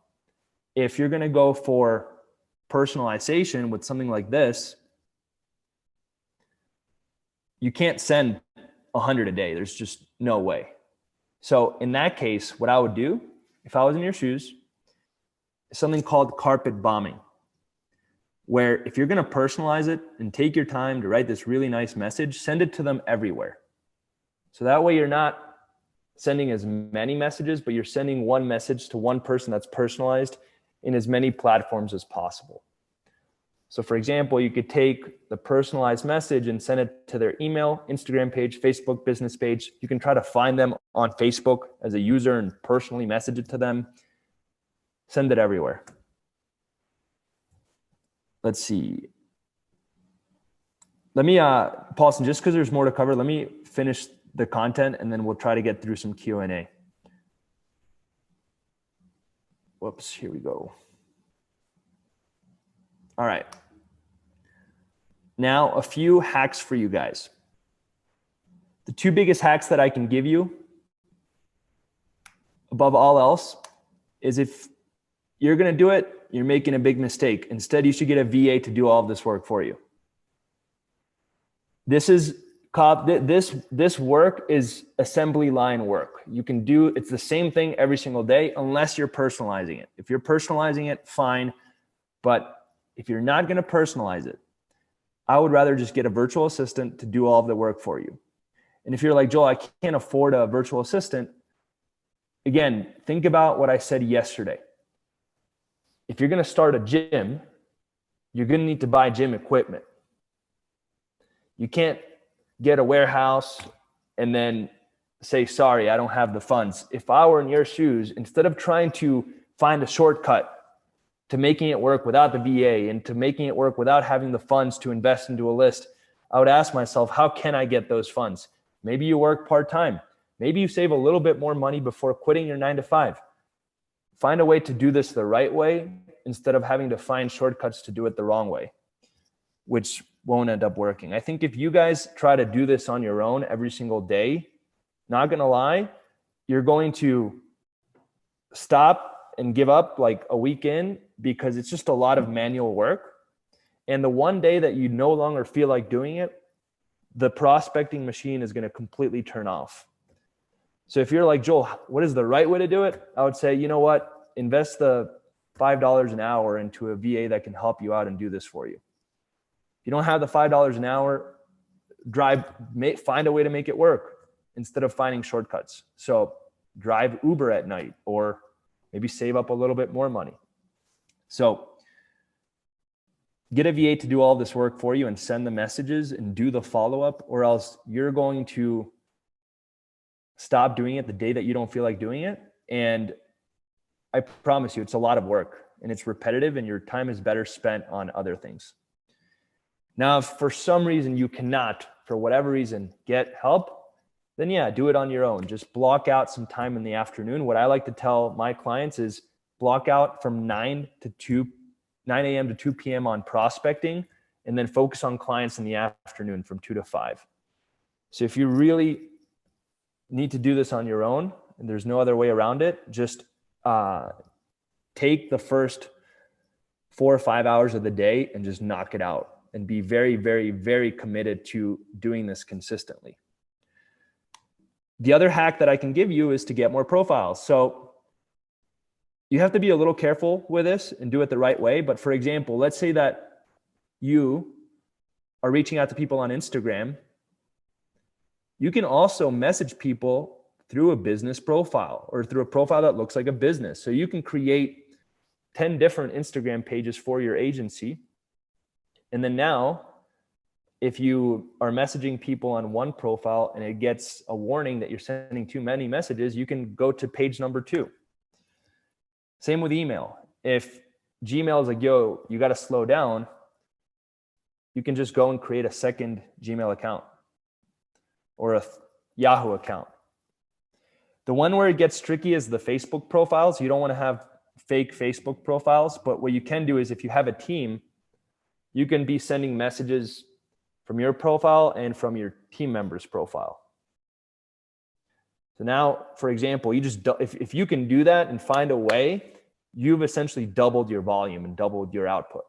If you're going to go for personalization with something like this, you can't send 100 a day. There's just no way. So in that case, what I would do if I was in your shoes is something called carpet bombing, where if you're going to personalize it and take your time to write this really nice message, send it to them everywhere. So that way you're not sending as many messages, but you're sending one message to one person that's personalized in as many platforms as possible. So for example, you could take the personalized message and send it to their email, Instagram page, Facebook business page. You can try to find them on Facebook as a user and personally message it to them. Send it everywhere. Let's see. Let me, Paulson, just because there's more to cover, let me finish the content and then we'll try to get through some Q&A. Whoops, here we go. All right. Now, a few hacks for you guys. The two biggest hacks that I can give you, above all else, is if you're going to do it, you're making a big mistake. Instead, you should get a VA to do all of this work for you. This work is assembly line work. You can do, it's the same thing every single day unless you're personalizing it. If you're personalizing it, fine. But if you're not going to personalize it, I would rather just get a virtual assistant to do all of the work for you. And if you're like, Joel, I can't afford a virtual assistant, again, think about what I said yesterday. If you're going to start a gym, you're going to need to buy gym equipment. You can't get a warehouse and then say, sorry, I don't have the funds. If I were in your shoes, instead of trying to find a shortcut to making it work without the VA and to making it work without having the funds to invest into a list, I would ask myself, how can I get those funds? Maybe you work part-time. Maybe you save a little bit more money before quitting your 9-to-5. Find a way to do this the right way instead of having to find shortcuts to do it the wrong way, which won't end up working. I think if you guys try to do this on your own every single day, not going to lie, you're going to stop and give up like a week in because it's just a lot of manual work. And the one day that you no longer feel like doing it, the prospecting machine is going to completely turn off. So if you're like, Joel, what is the right way to do it? I would say, you know what? Invest the $5 an hour into a VA that can help you out and do this for you. If you don't have the $5 an hour, find a way to make it work instead of finding shortcuts. So drive Uber at night or maybe save up a little bit more money. So get a VA to do all this work for you and send the messages and do the follow-up, or else you're going to stop doing it the day that you don't feel like doing it. And I promise you, it's a lot of work and it's repetitive and your time is better spent on other things. Now, if for some reason you cannot, for whatever reason, get help, then yeah, do it on your own. Just block out some time in the afternoon. What I like to tell my clients is block out from 9 a.m. to 2 p.m. on prospecting, and then focus on clients in the afternoon from 2 to 5. So if you really need to do this on your own, and there's no other way around it, just take the first 4 or 5 hours of the day and just knock it out and be very, very, very committed to doing this consistently. The other hack that I can give you is to get more profiles. So you have to be a little careful with this and do it the right way. But for example, let's say that you are reaching out to people on Instagram, you can also message people through a business profile or through a profile that looks like a business. So you can create 10 different Instagram pages for your agency. And then now, if you are messaging people on one profile and it gets a warning that you're sending too many messages, you can go to page number 2. Same with email. If Gmail is like, yo, you got to slow down, you can just go and create a second Gmail account or a Yahoo account. The one where it gets tricky is the Facebook profiles. You don't want to have fake Facebook profiles, but what you can do is if you have a team, you can be sending messages from your profile and from your team member's profile. So now, for example, if you can do that and find a way, you've essentially doubled your volume and doubled your output.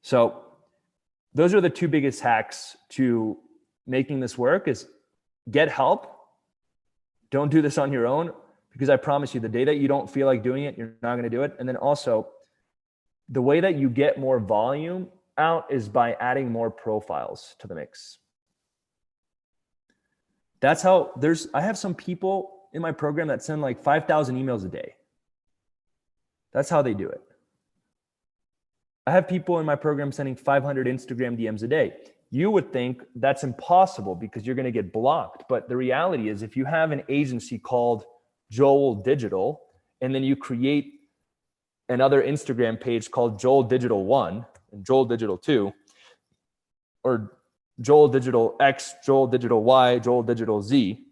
So those are the 2 biggest hacks to making this work: is get help. Don't do this on your own, because I promise you, the day that you don't feel like doing it, you're not going to do it. And then also, the way that you get more volume out is by adding more profiles to the mix. That's how I have some people in my program that send like 5,000 emails a day. That's how they do it. I have people in my program sending 500 Instagram DMs a day. You would think that's impossible because you're going to get blocked. But the reality is, if you have an agency called Joel Digital, and then you create another Instagram page called Joel Digital 1 and Joel Digital 2, or Joel Digital X, Joel Digital Y, Joel Digital Z,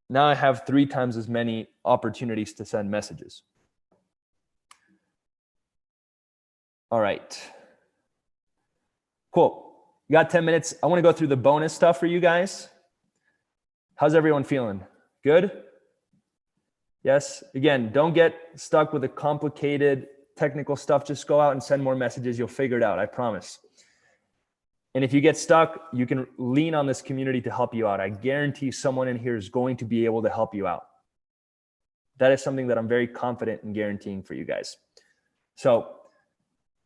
now I have 3 times as many opportunities to send messages. All right. Cool. You got 10 minutes. I want to go through the bonus stuff for you guys. How's everyone feeling? Good? Yes? Again, don't get stuck with the complicated technical stuff. Just go out and send more messages. You'll figure it out. I promise. And if you get stuck, you can lean on this community to help you out. I guarantee someone in here is going to be able to help you out. That is something that I'm very confident in guaranteeing for you guys. So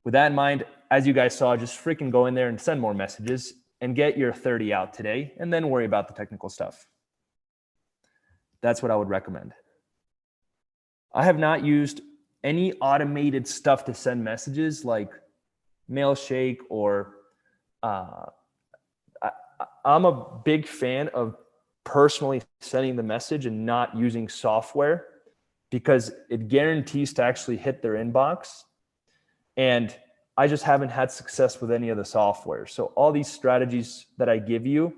with that in mind, as you guys saw, just freaking go in there and send more messages and get your 30 out today, and then worry about the technical stuff. That's what I would recommend. I have not used any automated stuff to send messages like Mailshake or I'm a big fan of personally sending the message and not using software, because it guarantees to actually hit their inbox. And I just haven't had success with any of the software. So all these strategies that I give you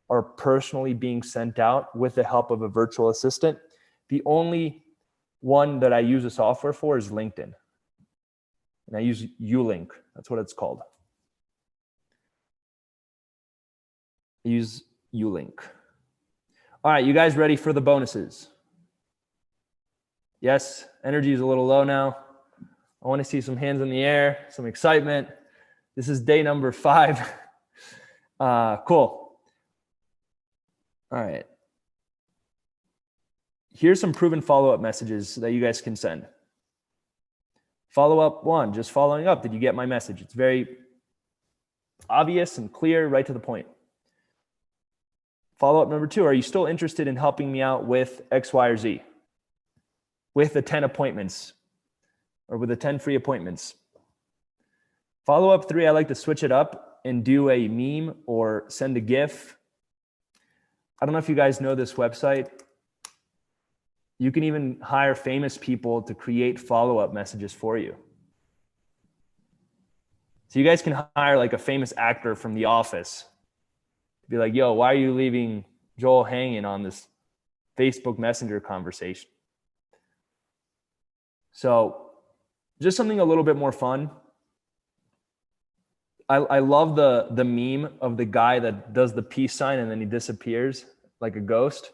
are personally being sent out with the help of a virtual assistant. The only one that I use a software for is LinkedIn. And I use Ulink. That's what it's called. I use Ulink. All right, you guys ready for the bonuses? Yes, energy is a little low now. I want to see some hands in the air, some excitement. This is day number 5. Cool. All right. Here's some proven follow-up messages that you guys can send. Follow-up 1, just following up. Did you get my message? It's very obvious and clear, right to the point. Follow-up number 2, are you still interested in helping me out with X, Y, or Z? With the 10 appointments or with the 10 free appointments. Follow-up 3, I like to switch it up and do a meme or send a GIF. I don't know if you guys know this website. You can even hire famous people to create follow-up messages for you. So you guys can hire like a famous actor from The Office. Be like, yo, why are you leaving Joel hanging on this Facebook Messenger conversation? So just something a little bit more fun. I love the meme of the guy that does the peace sign and then he disappears like a ghost.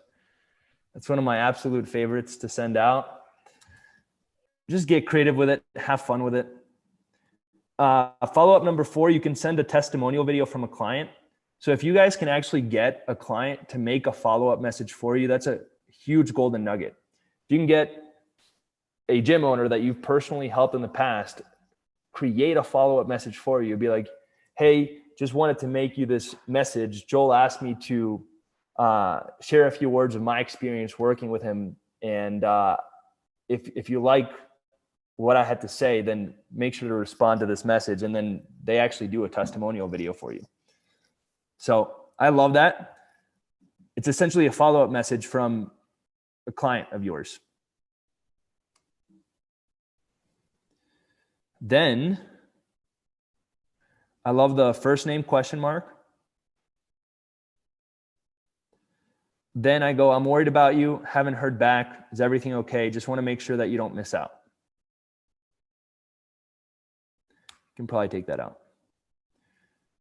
That's one of my absolute favorites to send out. Just get creative with it. Have fun with it. Follow-up number 4, you can send a testimonial video from a client. So if you guys can actually get a client to make a follow-up message for you, that's a huge golden nugget. If you can get a gym owner that you've personally helped in the past create a follow-up message for you, be like, hey, just wanted to make you this message. Joel asked me to share a few words of my experience working with him. And if you like what I had to say, then make sure to respond to this message. And then they actually do a testimonial video for you. So I love that. It's essentially a follow-up message from a client of yours. Then I love the first name question mark. Then I go, I'm worried about you. Haven't heard back. Is everything okay? Just want to make sure that you don't miss out. You can probably take that out.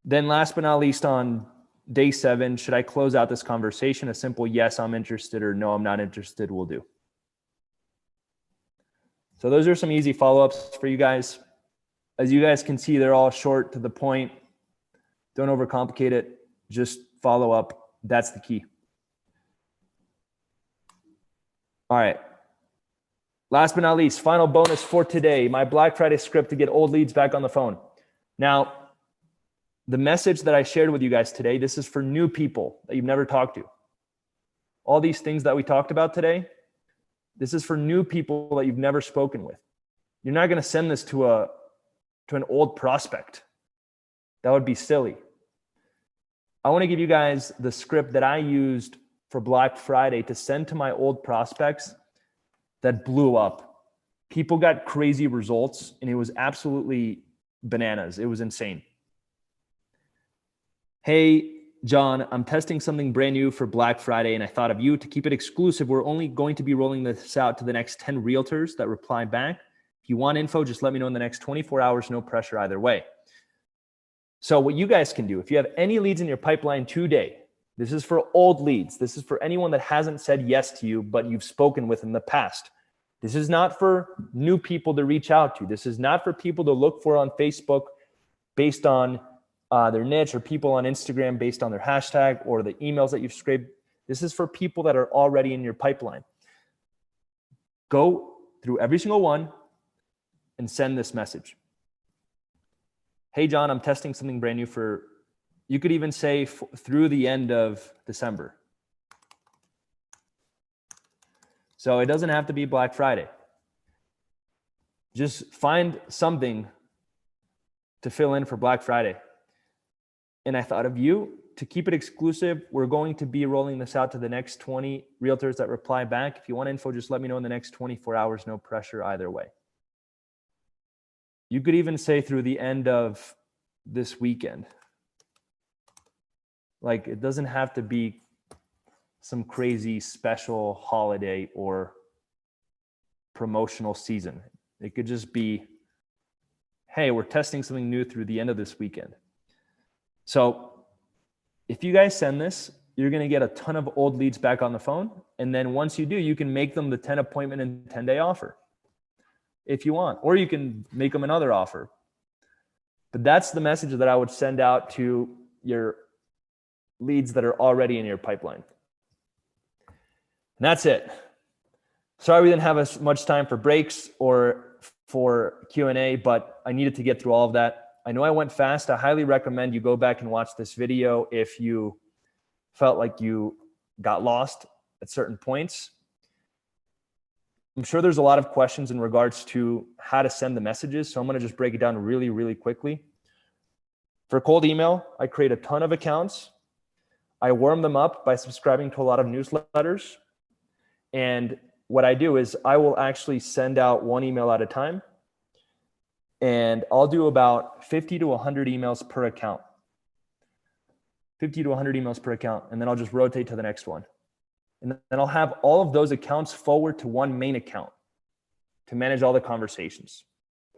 Then last but not least, on day 7, should I close out this conversation? A simple yes, I'm interested, or no, I'm not interested will do. So those are some easy follow-ups for you guys. As you guys can see, they're all short to the point. Don't overcomplicate it. Just follow up. That's the key. All right. Last but not least, final bonus for today, my Black Friday script to get old leads back on the phone. Now, the message that I shared with you guys today, this is for new people that you've never talked to. All these things that we talked about today, this is for new people that you've never spoken with. You're not going to send this to an old prospect. That would be silly. I want to give you guys the script that I used for Black Friday to send to my old prospects that blew up. People got crazy results, and it was absolutely bananas. It was insane. Hey, John, I'm testing something brand new for Black Friday, and I thought of you. To keep it exclusive, we're only going to be rolling this out to the next 10 realtors that reply back. If you want info, just let me know in the next 24 hours. No pressure either way. So what you guys can do, if you have any leads in your pipeline today, this is for old leads. This is for anyone that hasn't said yes to you, but you've spoken with in the past. This is not for new people to reach out to. This is not for people to look for on Facebook based on their niche, or people on Instagram based on their hashtag or the emails that you've scraped. This is for people that are already in your pipeline. Go through every single one and send this message. Hey, John, I'm testing something brand new for, you could even say through the end of December. So it doesn't have to be Black Friday. Just find something to fill in for Black Friday. And I thought of you. To keep it exclusive, we're going to be rolling this out to the next 20 realtors that reply back. If you want info, just let me know in the next 24 hours. No pressure either way. You could even say through the end of this weekend. Like, it doesn't have to be some crazy special holiday or promotional season. It could just be, hey, we're testing something new through the end of this weekend. So if you guys send this, you're going to get a ton of old leads back on the phone. And then once you do, you can make them the 10 appointment and 10-day offer if you want, or you can make them another offer. But that's the message that I would send out to your leads that are already in your pipeline. And that's it. Sorry we didn't have as much time for breaks or for Q&A, but I needed to get through all of that. I know I went fast. I highly recommend you go back and watch this video if you felt like you got lost at certain points. I'm sure there's a lot of questions in regards to how to send the messages, so I'm going to just break it down really, really quickly. For cold email, I create a ton of accounts. I warm them up by subscribing to a lot of newsletters. And what I do is I will actually send out one email at a time. And I'll do about 50 to 100 emails per account. 50 to 100 emails per account. And then I'll just rotate to the next one. And then I'll have all of those accounts forward to one main account to manage all the conversations.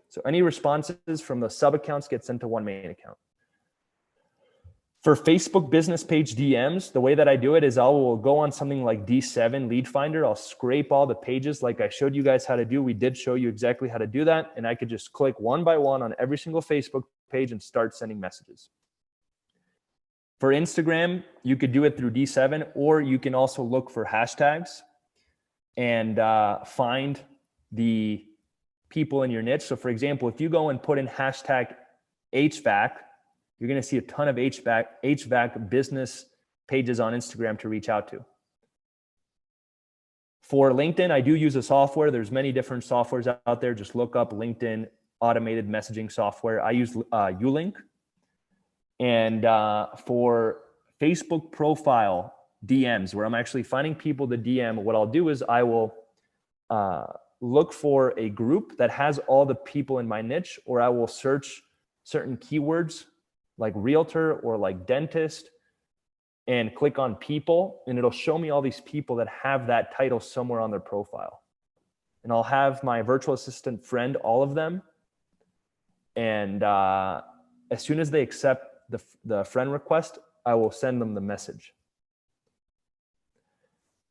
So any responses from the sub accounts get sent to one main account. For Facebook business page DMs, the way that I do it is I will go on something like D7 Lead Finder. I'll scrape all the pages like I showed you guys how to do. We did show you exactly how to do that. And I could just click one by one on every single Facebook page and start sending messages. For Instagram, you could do it through D7, or you can also look for hashtags and find the people in your niche. So for example, if you go and put in hashtag HVAC You're going to see a ton of HVAC business pages on Instagram to reach out to. For LinkedIn, I do use a software. There's many different softwares out there. Just look up LinkedIn automated messaging software. I use Ulink. And for Facebook profile DMs, where I'm actually finding people to DM, what I'll do is I will look for a group that has all the people in my niche, or I will search certain keywords like realtor or like dentist and click on people, and it'll show me all these people that have that title somewhere on their profile. And I'll have my virtual assistant friend all of them. And as soon as they accept the friend request, I will send them the message.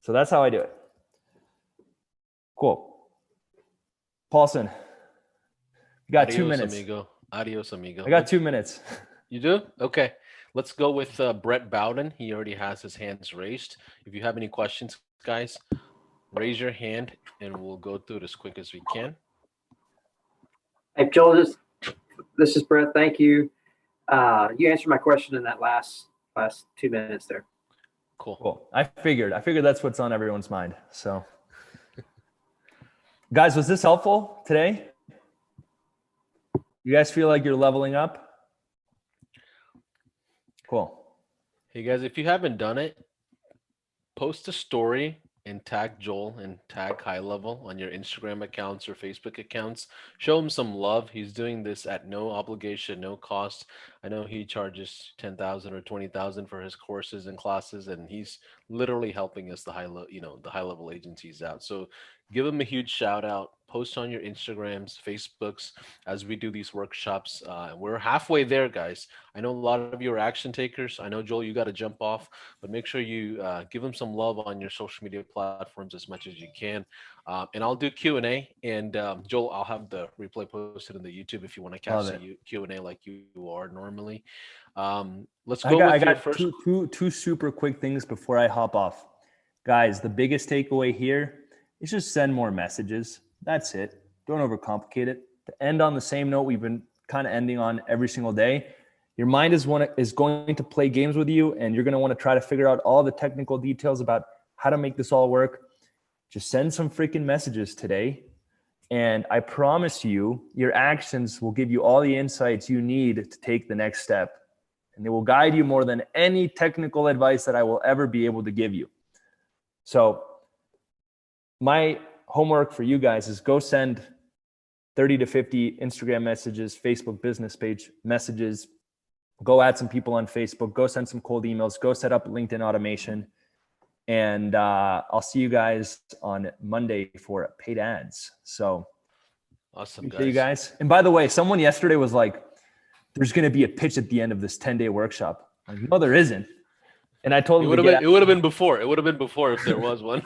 So that's how I do it. Cool. Paulson, you got 2 minutes. Amigo. Adios, amigo. I got 2 minutes. You do? Okay. Let's go with Brett Bowden. He already has his hands raised. If you have any questions, guys, raise your hand and we'll go through it as quick as we can. Hey, Joel, this is Brett. Thank you. You answered my question in that last 2 minutes there. Cool. I figured that's what's on everyone's mind. So, guys, was this helpful today? You guys feel like you're leveling up? Cool. Hey guys, if you haven't done it, post a story and tag Joel and tag High Level on your Instagram accounts or Facebook accounts. Show him some love. He's doing this at no obligation, no cost. I know he charges $10,000 or $20,000 for his courses and classes, and he's literally helping us the high level agencies out. So give him a huge shout out. Post on your Instagrams, Facebooks as we do these workshops. We're halfway there, guys. I know a lot of you are action takers. I know, Joel, you got to jump off, but make sure you give them some love on your social media platforms as much as you can. And I'll do Q&A. And Joel, I'll have the replay posted in the YouTube if you want to catch the Q&A like you are normally. Let's go with your first. Two super quick things before I hop off. Guys, the biggest takeaway here is just send more messages. That's it. Don't overcomplicate it. To end on the same note we've been kind of ending on every single day, your mind is going to play games with you, and you're going to want to try to figure out all the technical details about how to make this all work. Just send some freaking messages today, and I promise you, your actions will give you all the insights you need to take the next step, and they will guide you more than any technical advice that I will ever be able to give you. So my homework for you guys is go send 30 to 50 Instagram messages, Facebook business page messages, go add some people on Facebook, go send some cold emails, go set up LinkedIn automation. And I'll see you guys on Monday for paid ads. So awesome, guys. You guys. And by the way, someone yesterday was like, there's going to be a pitch at the end of this 10-day workshop. I'm like, no, there isn't. And I told him it would have been before. It would have been before if there was one.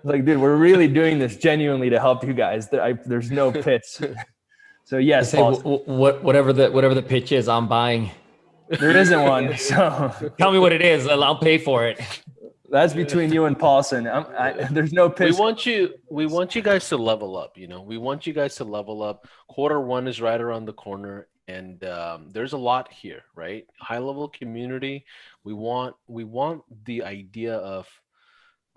Like, dude, we're really doing this genuinely to help you guys. There's no pitch. So yes, whatever the pitch is, I'm buying. There isn't one. So tell me what it is. I'll pay for it. That's between you and Paulson. There's no pitch. We want you guys to level up. We want you guys to level up. Q1 is right around the corner. And there's a lot here, right? High level community. We want the idea of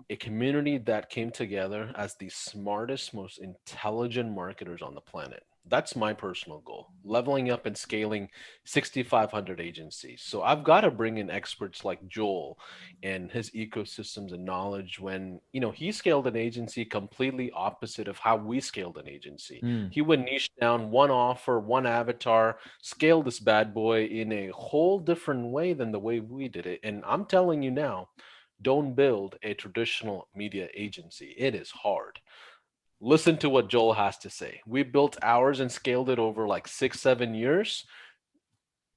a community that came together as the smartest, most intelligent marketers on the planet. That's my personal goal, leveling up and scaling 6,500 agencies. So I've got to bring in experts like Joel and his ecosystems and knowledge when, he scaled an agency completely opposite of how we scaled an agency. He would niche down one offer, one avatar, scale this bad boy in a whole different way than the way we did it. And I'm telling you now, don't build a traditional media agency. It is hard. Listen to what Joel has to say. We built ours and scaled it over like 6-7 years.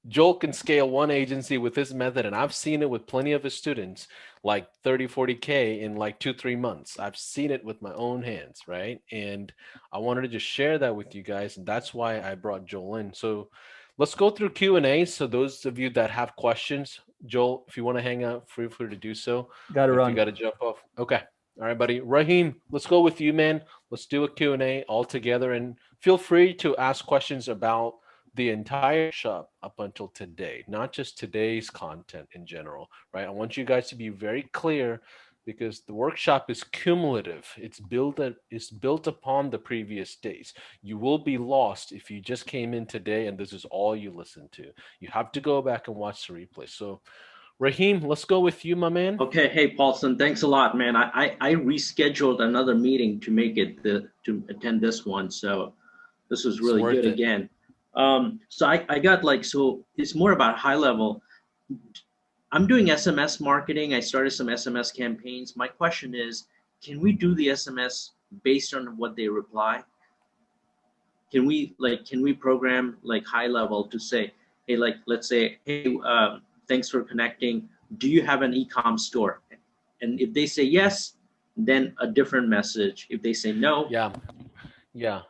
Joel can scale one agency with his method, and I've seen it with plenty of his students, like 30-40K in like 2-3 months. I've seen it with my own hands, right? And I wanted to just share that with you guys, and that's why I brought Joel in. So let's go through Q&A. So those of you that have questions, Joel, if you want to hang out, feel free to do so. Got to run. You got to jump off. Okay. All right, buddy. Raheem, let's go with you, man. Let's do a Q&A all together, and feel free to ask questions about the entire shop up until today, not just today's content in general, right? I want you guys to be very clear because the workshop is cumulative. It's built upon the previous days. You will be lost if you just came in today and this is all you listen to. You have to go back and watch the replay. So Raheem, let's go with you, my man. Okay, hey Paulson, thanks a lot, man. I rescheduled another meeting to make it to attend this one, so this was really worth good it. again. So I got like, so it's more about high level. I'm doing SMS marketing. I started some SMS campaigns. My question is, can we do the SMS based on what they reply? Can we program like high level to say, hey, like, let's say, hey, thanks for connecting. Do you have an e-com store? And if they say yes, then a different message. If they say no, Yeah. Yeah.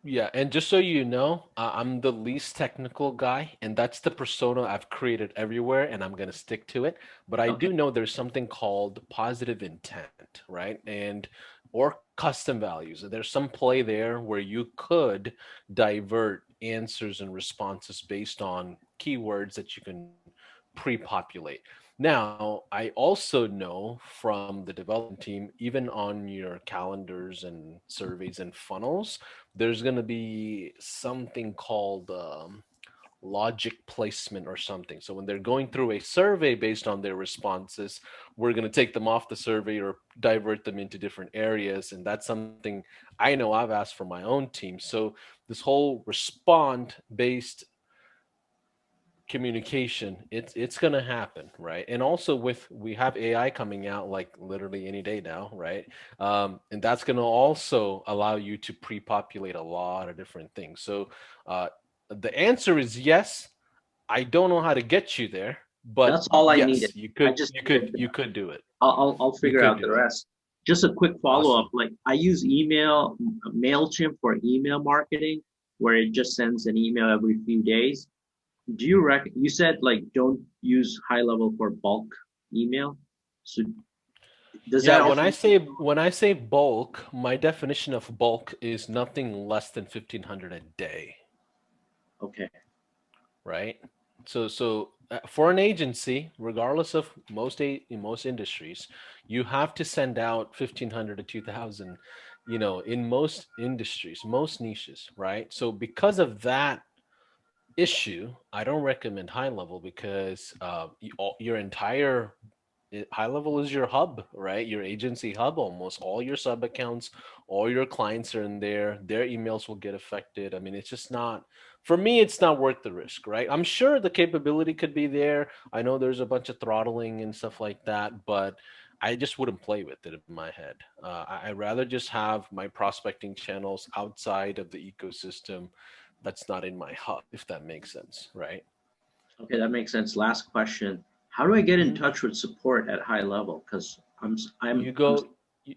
Yeah, and just so you know, I'm the least technical guy, and that's the persona I've created everywhere, and I'm gonna stick to it. But I okay, do know there's something called positive intent, right? And or custom values. There's some play there where you could divert answers and responses based on keywords that you can pre-populate. Now, I also know from the development team, even on your calendars and surveys and funnels, there's going to be something called logic placement or something. So when they're going through a survey based on their responses, we're going to take them off the survey or divert them into different areas. And that's something I know I've asked for my own team. So this whole respond based communication, it's going to happen, right? And also with we have AI coming out like literally any day now, right? And that's going to also allow you to pre-populate a lot of different things. So the answer is yes. I don't know how to get you there, but that's all I needed. yes, you I could just you needed could you could do it. I'll You figure could out the do it. rest. Just a quick follow up. Awesome. Like I use email, MailChimp for email marketing, where it just sends an email every few days. Do you you said like don't use high level for bulk email. So does Yeah, that when also? I say bulk, my definition of bulk is nothing less than 1,500 a day, Okay. right? So for an agency, regardless of in most industries, you have to send out 1,500 to 2,000, in most industries, most niches, right? So because of that issue, I don't recommend high level because your entire high level is your hub, right? Your agency hub. Almost all your sub accounts, all your clients are in there. Their emails will get affected. I mean, it's just not, for me, it's not worth the risk, right? I'm sure the capability could be there. I know there's a bunch of throttling and stuff like that, but I just wouldn't play with it in my head. I'd rather just have my prospecting channels outside of the ecosystem that's not in my hub, if that makes sense, right? Okay, that makes sense. Last question. How do I get in Mhm. touch with support at high level? Because You go, y-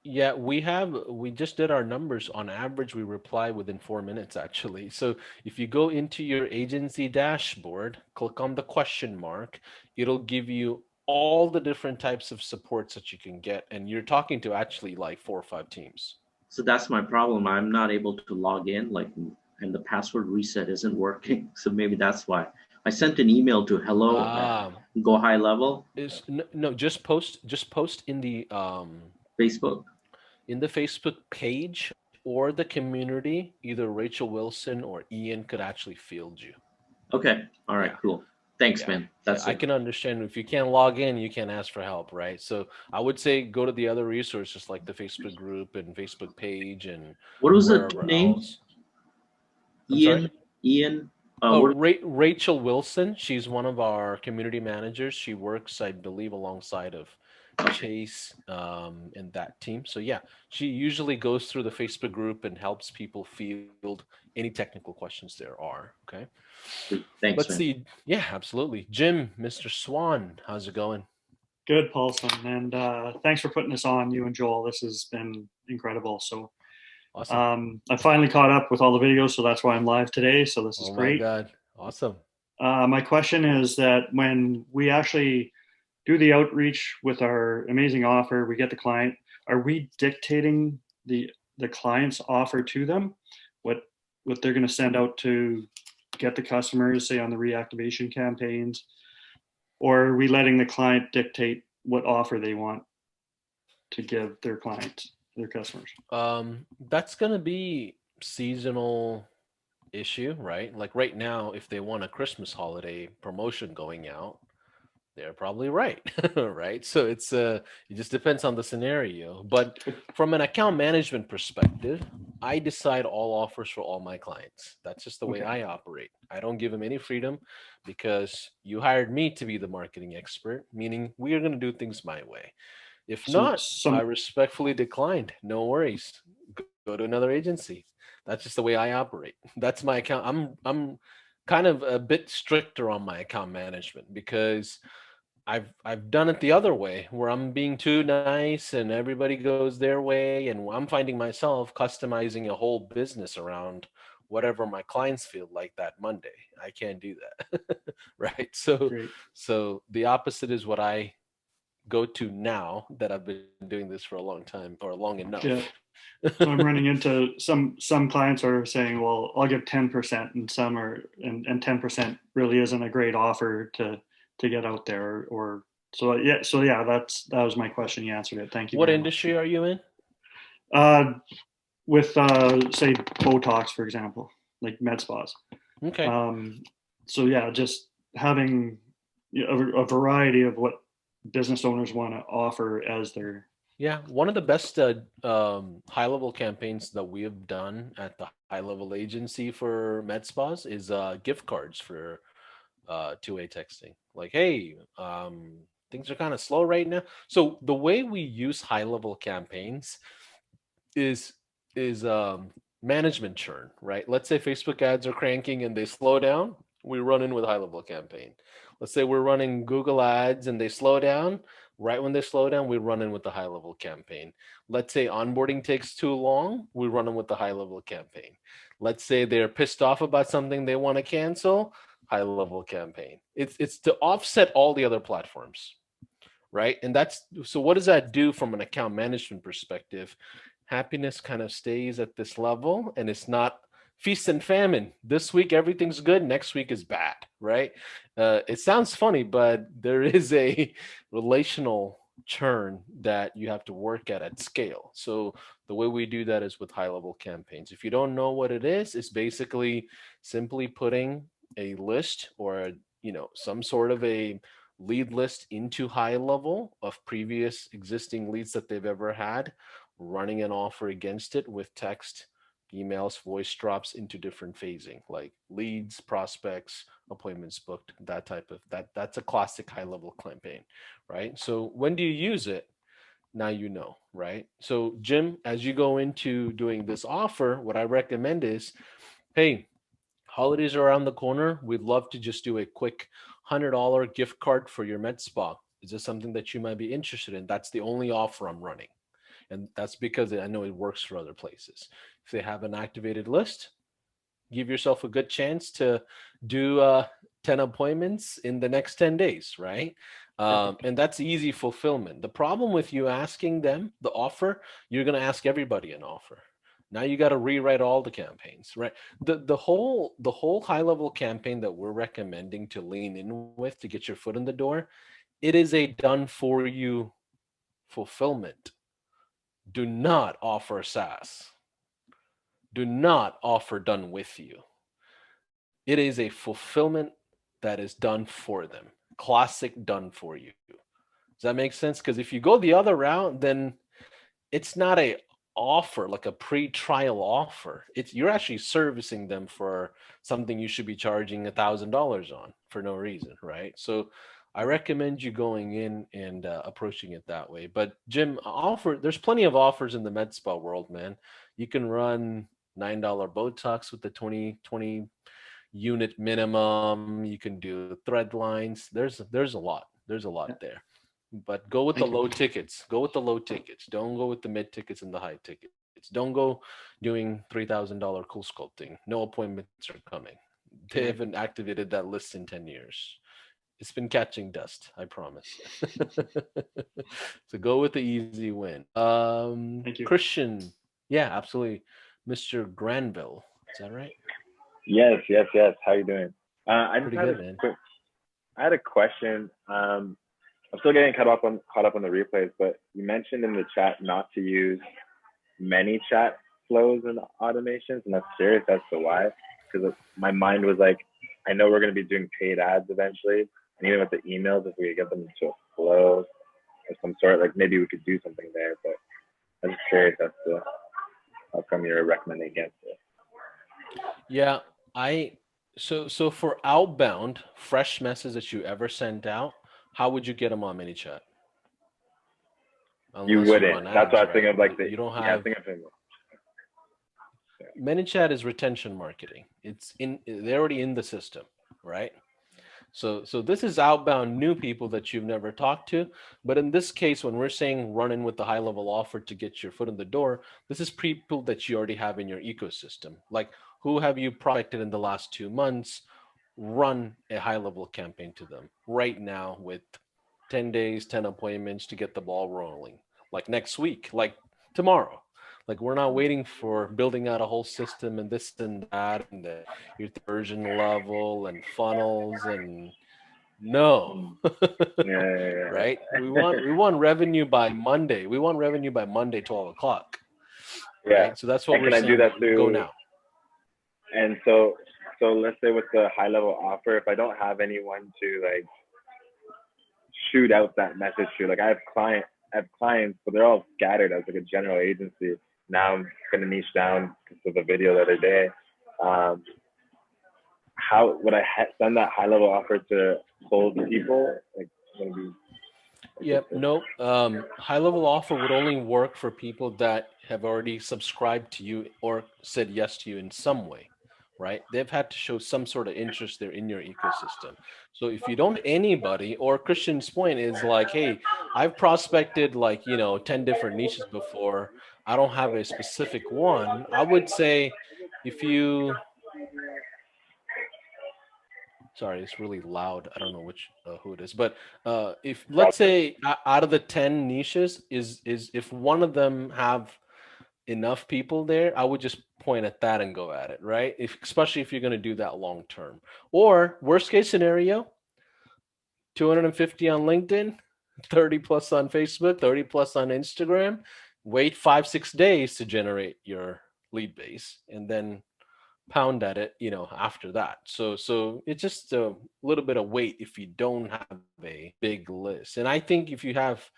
yeah, we just did our numbers. On average, we reply within 4 minutes, actually. So if you go into your agency dashboard, click on the question mark, it'll give you all the different types of supports that you can get. And you're talking to actually like 4 or 5 teams. so that's my problem. I'm not able to log in, like, and the password reset isn't working. So maybe that's why. I sent an email to hello at Ah, Go High Level no, just post Facebook. in the Facebook page or the community, either Rachel Wilson or Ian could actually field you. Okay. All right. Yeah. Cool. Thanks, Yeah. man. Yeah. That's I it. can understand if you can't log in, you can't ask for help, right? So I would say go to the other resources like the Facebook group and Facebook page and What was the two wherever names? else. I'm sorry? Ian. Oh, What? Rachel Wilson. She's one of our community managers. She works, I believe, alongside of Okay. Chase and that team. So yeah, she usually goes through the Facebook group and helps people field any technical questions there are. Okay. Sweet. Thanks, Let's man. see. Yeah, absolutely. Jim, Mr. Swan, how's it going? Good, Paulson, and thanks for putting this on, you and Joel. This has been incredible. So Awesome. I finally caught up with all the videos, so that's why I'm live today. So this is Oh my great. God. Awesome. My question is that when we actually do the outreach with our amazing offer, we get the client. Are we dictating the client's offer to them? What what they're going to send out to get the customers, say on the reactivation campaigns, or are we letting the client dictate what offer they want to give their clients, their customers? That's going to be seasonal issue, right? Like right now, if they want a Christmas holiday promotion going out, they're probably right, right? So it just depends on the scenario. But from an account management perspective, I decide all offers for all my clients. That's just the way I operate. I don't give them any freedom because you hired me to be the marketing expert, meaning we are going to do things my way. If not, I respectfully declined. No worries. Go to another agency. That's just the way I operate. That's my account. I'm kind of a bit stricter on my account management because I've done it the other way where I'm being too nice and everybody goes their way, and I'm finding myself customizing a whole business around whatever my clients feel like that Monday. I can't do that. Right? So the opposite is what I go to now that I've been doing this for a long time, or long enough. Yeah. So I'm running into some clients are saying, well, I'll give 10%, and some are, and 10% really isn't a great offer to get out there, or so yeah. That was my question. You answered it. Thank you. What industry are you in? With say Botox, for example, like med spas. Okay. So yeah, just having a variety of what business owners want to offer as their. Yeah, one of the best high-level campaigns that we have done at the high-level agency for med spas is gift cards for two-way texting. Like, hey, things are kind of slow right now. So the way we use high-level campaigns is management churn, right? Let's say Facebook ads are cranking and they slow down. We run in with a high-level campaign. Let's say we're running Google ads and they slow down. Right when they slow down, we run in with the high-level campaign. Let's say onboarding takes too long, we run in with the high-level campaign. Let's say they're pissed off about something they want to cancel, high-level campaign. It's to offset all the other platforms, right? And so what does that do from an account management perspective? Happiness kind of stays at this level, and it's not feast and famine. This week everything's good, next week is bad, right? It sounds funny, but there is a relational churn that you have to work at scale. So the way we do that is with high-level campaigns. If you don't know what it is, it's basically simply putting a list or some sort of a lead list into high level of previous existing leads that they've ever had, running an offer against it with text, emails, voice drops into different phasing, like leads, prospects, appointments booked, that type of that's a classic high level campaign, right? So when do you use it? Now you know, right? So Jim, as you go into doing this offer, what I recommend is, hey, holidays are around the corner. We'd love to just do a quick $100 gift card for your med spa. Is this something that you might be interested in? That's the only offer I'm running. And that's because I know it works for other places. If they have an activated list, give yourself a good chance to do 10 appointments in the next 10 days, right? And that's easy fulfillment. The problem with you asking them the offer, you're going to ask everybody an offer. Now you got to rewrite all the campaigns, right? The whole high level campaign that we're recommending to lean in with to get your foot in the door, it is a done for you fulfillment. Do not offer SaaS. Do not offer done with you. It is a fulfillment that is done for them. Classic done for you. Does that make sense? Because if you go the other route, then it's not a offer, like a pre-trial offer. You're actually servicing them for something you should be charging $1,000 on for no reason, right? So I recommend you going in and approaching it that way. But Jim, there's plenty of offers in the med spa world, man. You can run $9 Botox with the 20 unit minimum. You can do thread lines. There's a lot. There's a lot there. But go with the low tickets. Go with the low tickets. Don't go with the mid tickets and the high tickets. Don't go doing $3,000 cool sculpting. No appointments are coming. They haven't activated that list in 10 years. It's been catching dust, I promise. So go with the easy win. Thank you. Christian, yeah, absolutely. Mr. Granville, Is that right? Yes. How you doing? I just Pretty had good, a man. I had a question. I'm still getting caught up on the replays, but you mentioned in the chat not to use many chat flows and automations, and I'm curious as to why. Because my mind was like, I know we're going to be doing paid ads eventually, and even with the emails, if we could get them into a flow of some sort, like maybe we could do something there. But I'm just curious as to how come you're recommending against it. Yeah, so for outbound fresh messages that you ever sent out, how would you get them on ManyChat? You Unless wouldn't. run That's ads, why I was thinking right? of like the You don't yeah. I have was thinking of ManyChat is retention marketing. They're already in the system, right? So this is outbound new people that you've never talked to. But in this case, when we're saying run in with the high level offer to get your foot in the door, this is people that you already have in your ecosystem. Like, who have you prospected in the last 2 months? Run a high level campaign to them right now with 10 days, 10 appointments to get the ball rolling. Like next week, like tomorrow. Like, we're not waiting for building out a whole system and this and that and your version level and funnels and no. yeah. Right? We want revenue by Monday. We want revenue by Monday, 12 o'clock. Yeah. Right? So that's what And we're can I do saying. that through? Go now. And so let's say with the high level offer, if I don't have anyone to like shoot out that message to, like I have clients, but they're all scattered as like a general agency. Now I'm gonna niche down because of the video the other day. How would I send that high level offer to cold people? Like maybe. Yep. No. High level offer would only work for people that have already subscribed to you or said yes to you in some way, right? They've had to show some sort of interest there in your ecosystem. So if you don't anybody, or Christian's point is like, hey, I've prospected like 10 different niches before. I don't have a specific one. I would say if you sorry, it's really loud. I don't know who it is, but if let's say out of the 10 niches is if one of them have enough people there, I would just point at that and go at it, right? Especially if you're going to do that long term. Or worst case scenario, 250 on LinkedIn, 30 plus on Facebook, 30 plus on Instagram. Wait 5-6 days to generate your lead base, and then pound at it after that. So it's just a little bit of weight if you don't have a big list. And I think if you have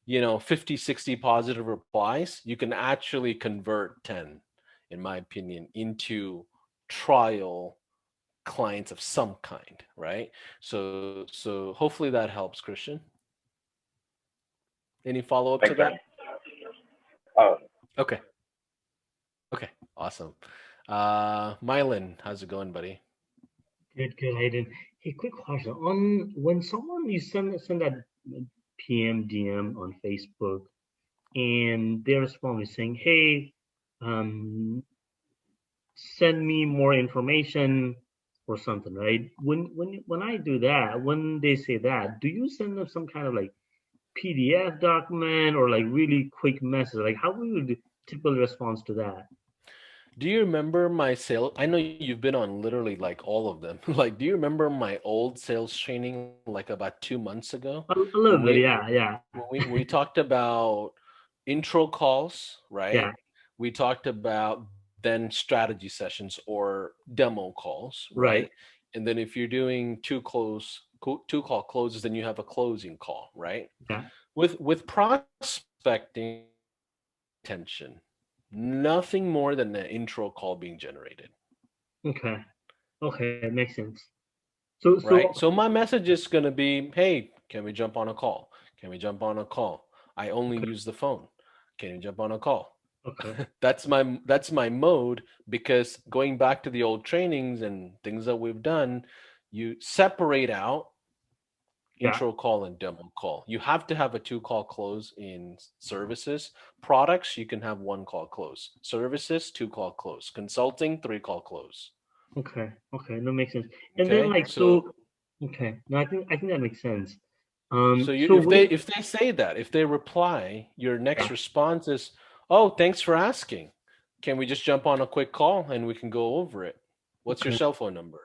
50-60 positive replies, you can actually convert 10, in my opinion, into trial clients of some kind, right? So hopefully that helps, Christian. Any follow-up to that? Oh, okay, awesome. Mylan, how's it going, buddy? Good, Hayden. Hey, quick question. On when someone you send that PM DM on Facebook, and they respond with saying, "Hey, send me more information or something," right? When I do that, when they say that, do you send them some kind of like PDF document or like really quick message? Like, how would you typical response to that? Do you remember my sales? I know you've been on literally like all of them. Like, do you remember my old sales training like about 2 months ago? A little bit, yeah. When we talked about intro calls, right? Yeah. We talked about then strategy sessions or demo calls, Right. right? And then if you're doing two call closes, then you have a closing call, right? Yeah. With prospecting attention, nothing more than an intro call being generated. Okay, it makes sense. Right. So my message is going to be, hey, can we jump on a call? Can we jump on a call? I only use the phone. Can you jump on a call? Okay. That's my mode, because going back to the old trainings and things that we've done, you separate out intro call and demo call. You have to have a 2-call close in services. Products, you can have 1-call close. Services, 2-call close. Consulting, 3-call close. Okay, that makes sense. And Okay, then like okay, no, I think that makes sense. If they say that, if they reply, your next response is, "Oh, thanks for asking," can we just jump on a quick call and we can go over it? What's your Okay. cell phone number?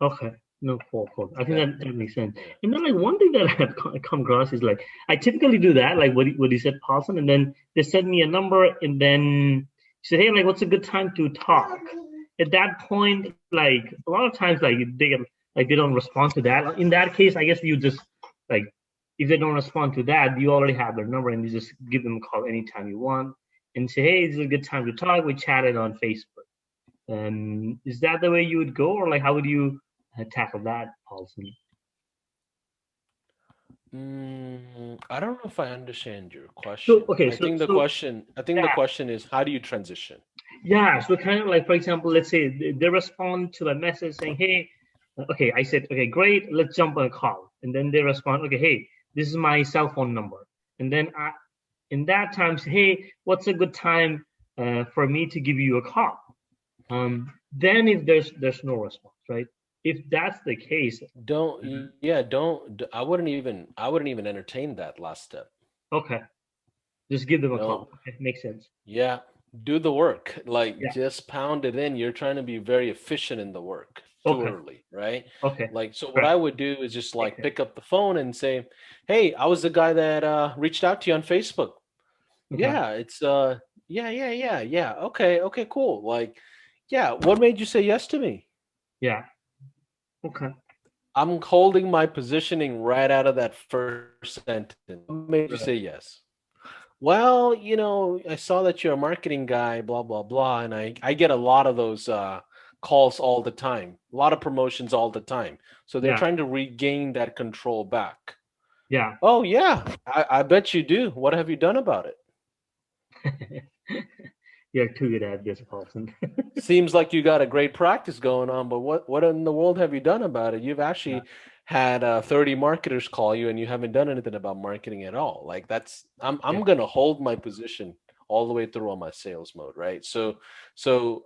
Okay. No, cool. I think Yeah. that makes sense. Yeah. And then like one thing that I've come across is like I typically do that, like what you said, Paulson, and then they send me a number and then say, hey, like what's a good time to talk? At that point, like a lot of times like they don't respond to that. In that case, I guess you just like if they don't respond to that, you already have their number and you just give them a call anytime you want and say, hey, this is a good time to talk. We chatted on Facebook. Is that the way you would go, or like how would you tackle that, Paulson? I don't know if I understand your question. So okay, I think the yeah, question is, how do you transition? yeah. So kind of like, for example, let's say they respond to a message saying, "Hey, okay," I said, "Okay, great, let's jump on a call," and then they respond, "Okay, hey, this is my cell phone number," and then in that time, say, "Hey, what's a good time for me to give you a call?" Then if there's no response, right? If that's the case, Don't yeah, don't I wouldn't even entertain that last step. okay, just give them a No. call. Okay, makes sense. Yeah, do the work. Like Yeah. just pound it in. You're trying to be very efficient in the work. Too Okay. early, right? Okay. Like so what Right. I would do is just like Okay. pick up the phone and say, "Hey, I was the guy that reached out to you on Facebook." Okay. Yeah, it's yeah. Okay, cool. Like, yeah, what made you say yes to me? Yeah. Okay. I'm holding my positioning right out of that first sentence. What made you say Right. yes? Well, I saw that you're a marketing guy, blah, blah, blah. And I get a lot of those calls all the time, a lot of promotions all the time. So they're Yeah. trying to regain that control back. Yeah. Oh, yeah, I bet you do. What have you done about it? You're too good at this, Paulson. Seems like you got a great practice going on, but what in the world have you done about it? You've Yeah. actually had 30 marketers call you and you haven't done anything about marketing at all. Like I'm Yeah. gonna hold my position all the way through on my sales mode, right? So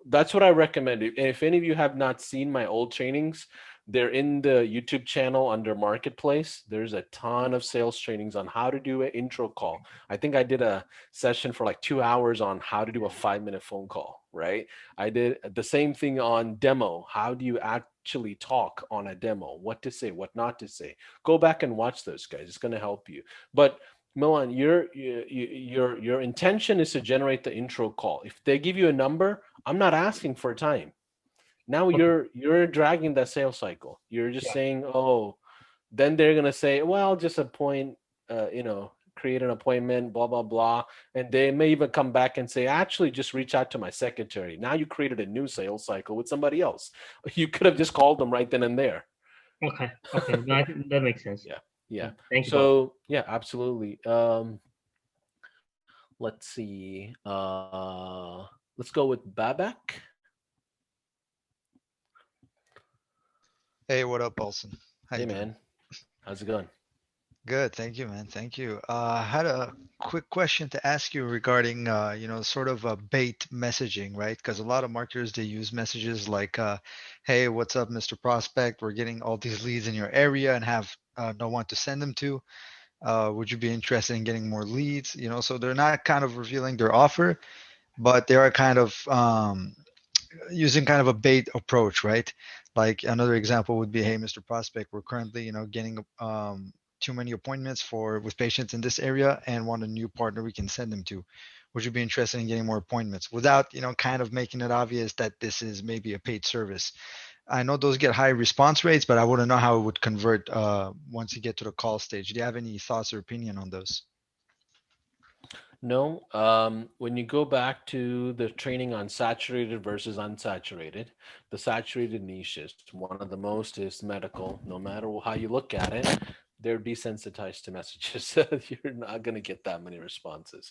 that's what I recommend. If any of you have not seen my old trainings, they're in the YouTube channel under Marketplace. There's a ton of sales trainings on how to do an intro call. I think I did a session for like 2 hours on how to do a 5-minute phone call, right? I did the same thing on demo. How do you actually talk on a demo? What to say, what not to say. Go back and watch those guys. It's going to help you. But Milan, your intention is to generate the intro call. If they give you a number, I'm not asking for time. Now Okay. you're dragging that sales cycle. You're just Yeah. saying, oh, then they're gonna say, well, just appoint, create an appointment, blah blah blah, and they may even come back and say, actually, just reach out to my secretary. Now you created a new sales cycle with somebody else. You could have just called them right then and there. Okay. Okay. No, I think that makes sense. Yeah. Thank you, Paulson. So yeah, absolutely. Let's see. Let's go with Babak. Hey, what up, Paulson? How Hey you doing? man, how's it going? Good, thank you, man. Thank you. I had a quick question to ask you regarding, sort of bait messaging, right? Because a lot of marketers they use messages like, "Hey, what's up, Mr. Prospect? We're getting all these leads in your area and have no one to send them to. Would you be interested in getting more leads?" So they're not kind of revealing their offer, but they are kind of using kind of a bait approach, right? Like another example would be, "Hey, Mr. Prospect, we're currently, getting too many appointments with patients in this area and want a new partner we can send them to. Would you be interested in getting more appointments?" Without, kind of making it obvious that this is maybe a paid service. I know those get high response rates, but I wouldn't know how it would convert once you get to the call stage. Do you have any thoughts or opinion on those? No, when you go back to the training on saturated versus unsaturated, the saturated niches, one of the most is medical. No matter how you look at it, they're desensitized to messages. You're not going to get that many responses.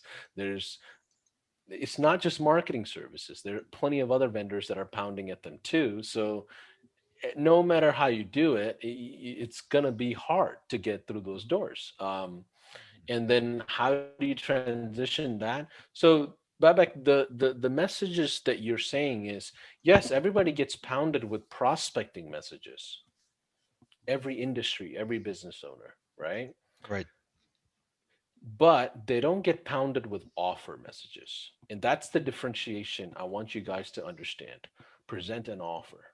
It's not just marketing services. There are plenty of other vendors that are pounding at them too. So no matter how you do it, it's going to be hard to get through those doors. And then how do you transition that? So Babak, the messages that you're saying is, yes, everybody gets pounded with prospecting messages. Every industry, every business owner, right? Right. but they don't get pounded with offer messages. And that's the differentiation I want you guys to understand. Present an offer.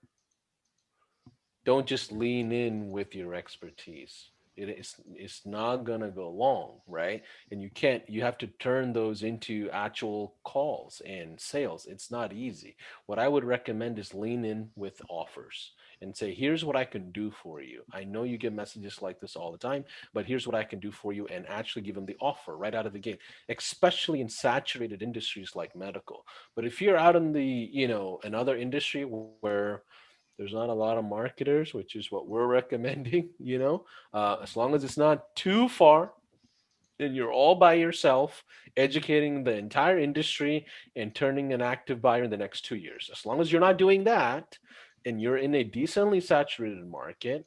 Don't just lean in with your expertise. It's not gonna go long, right? And you have to turn those into actual calls and sales. It's not easy. What I would recommend is lean in with offers and say, here's what I can do for you. I know you get messages like this all the time, but here's what I can do for you, and actually give them the offer right out of the gate, especially in saturated industries like medical. But if you're out in another industry where there's not a lot of marketers, which is what we're recommending, as long as it's not too far and you're all by yourself, educating the entire industry and turning an active buyer in the next 2 years. As long as you're not doing that and you're in a decently saturated market,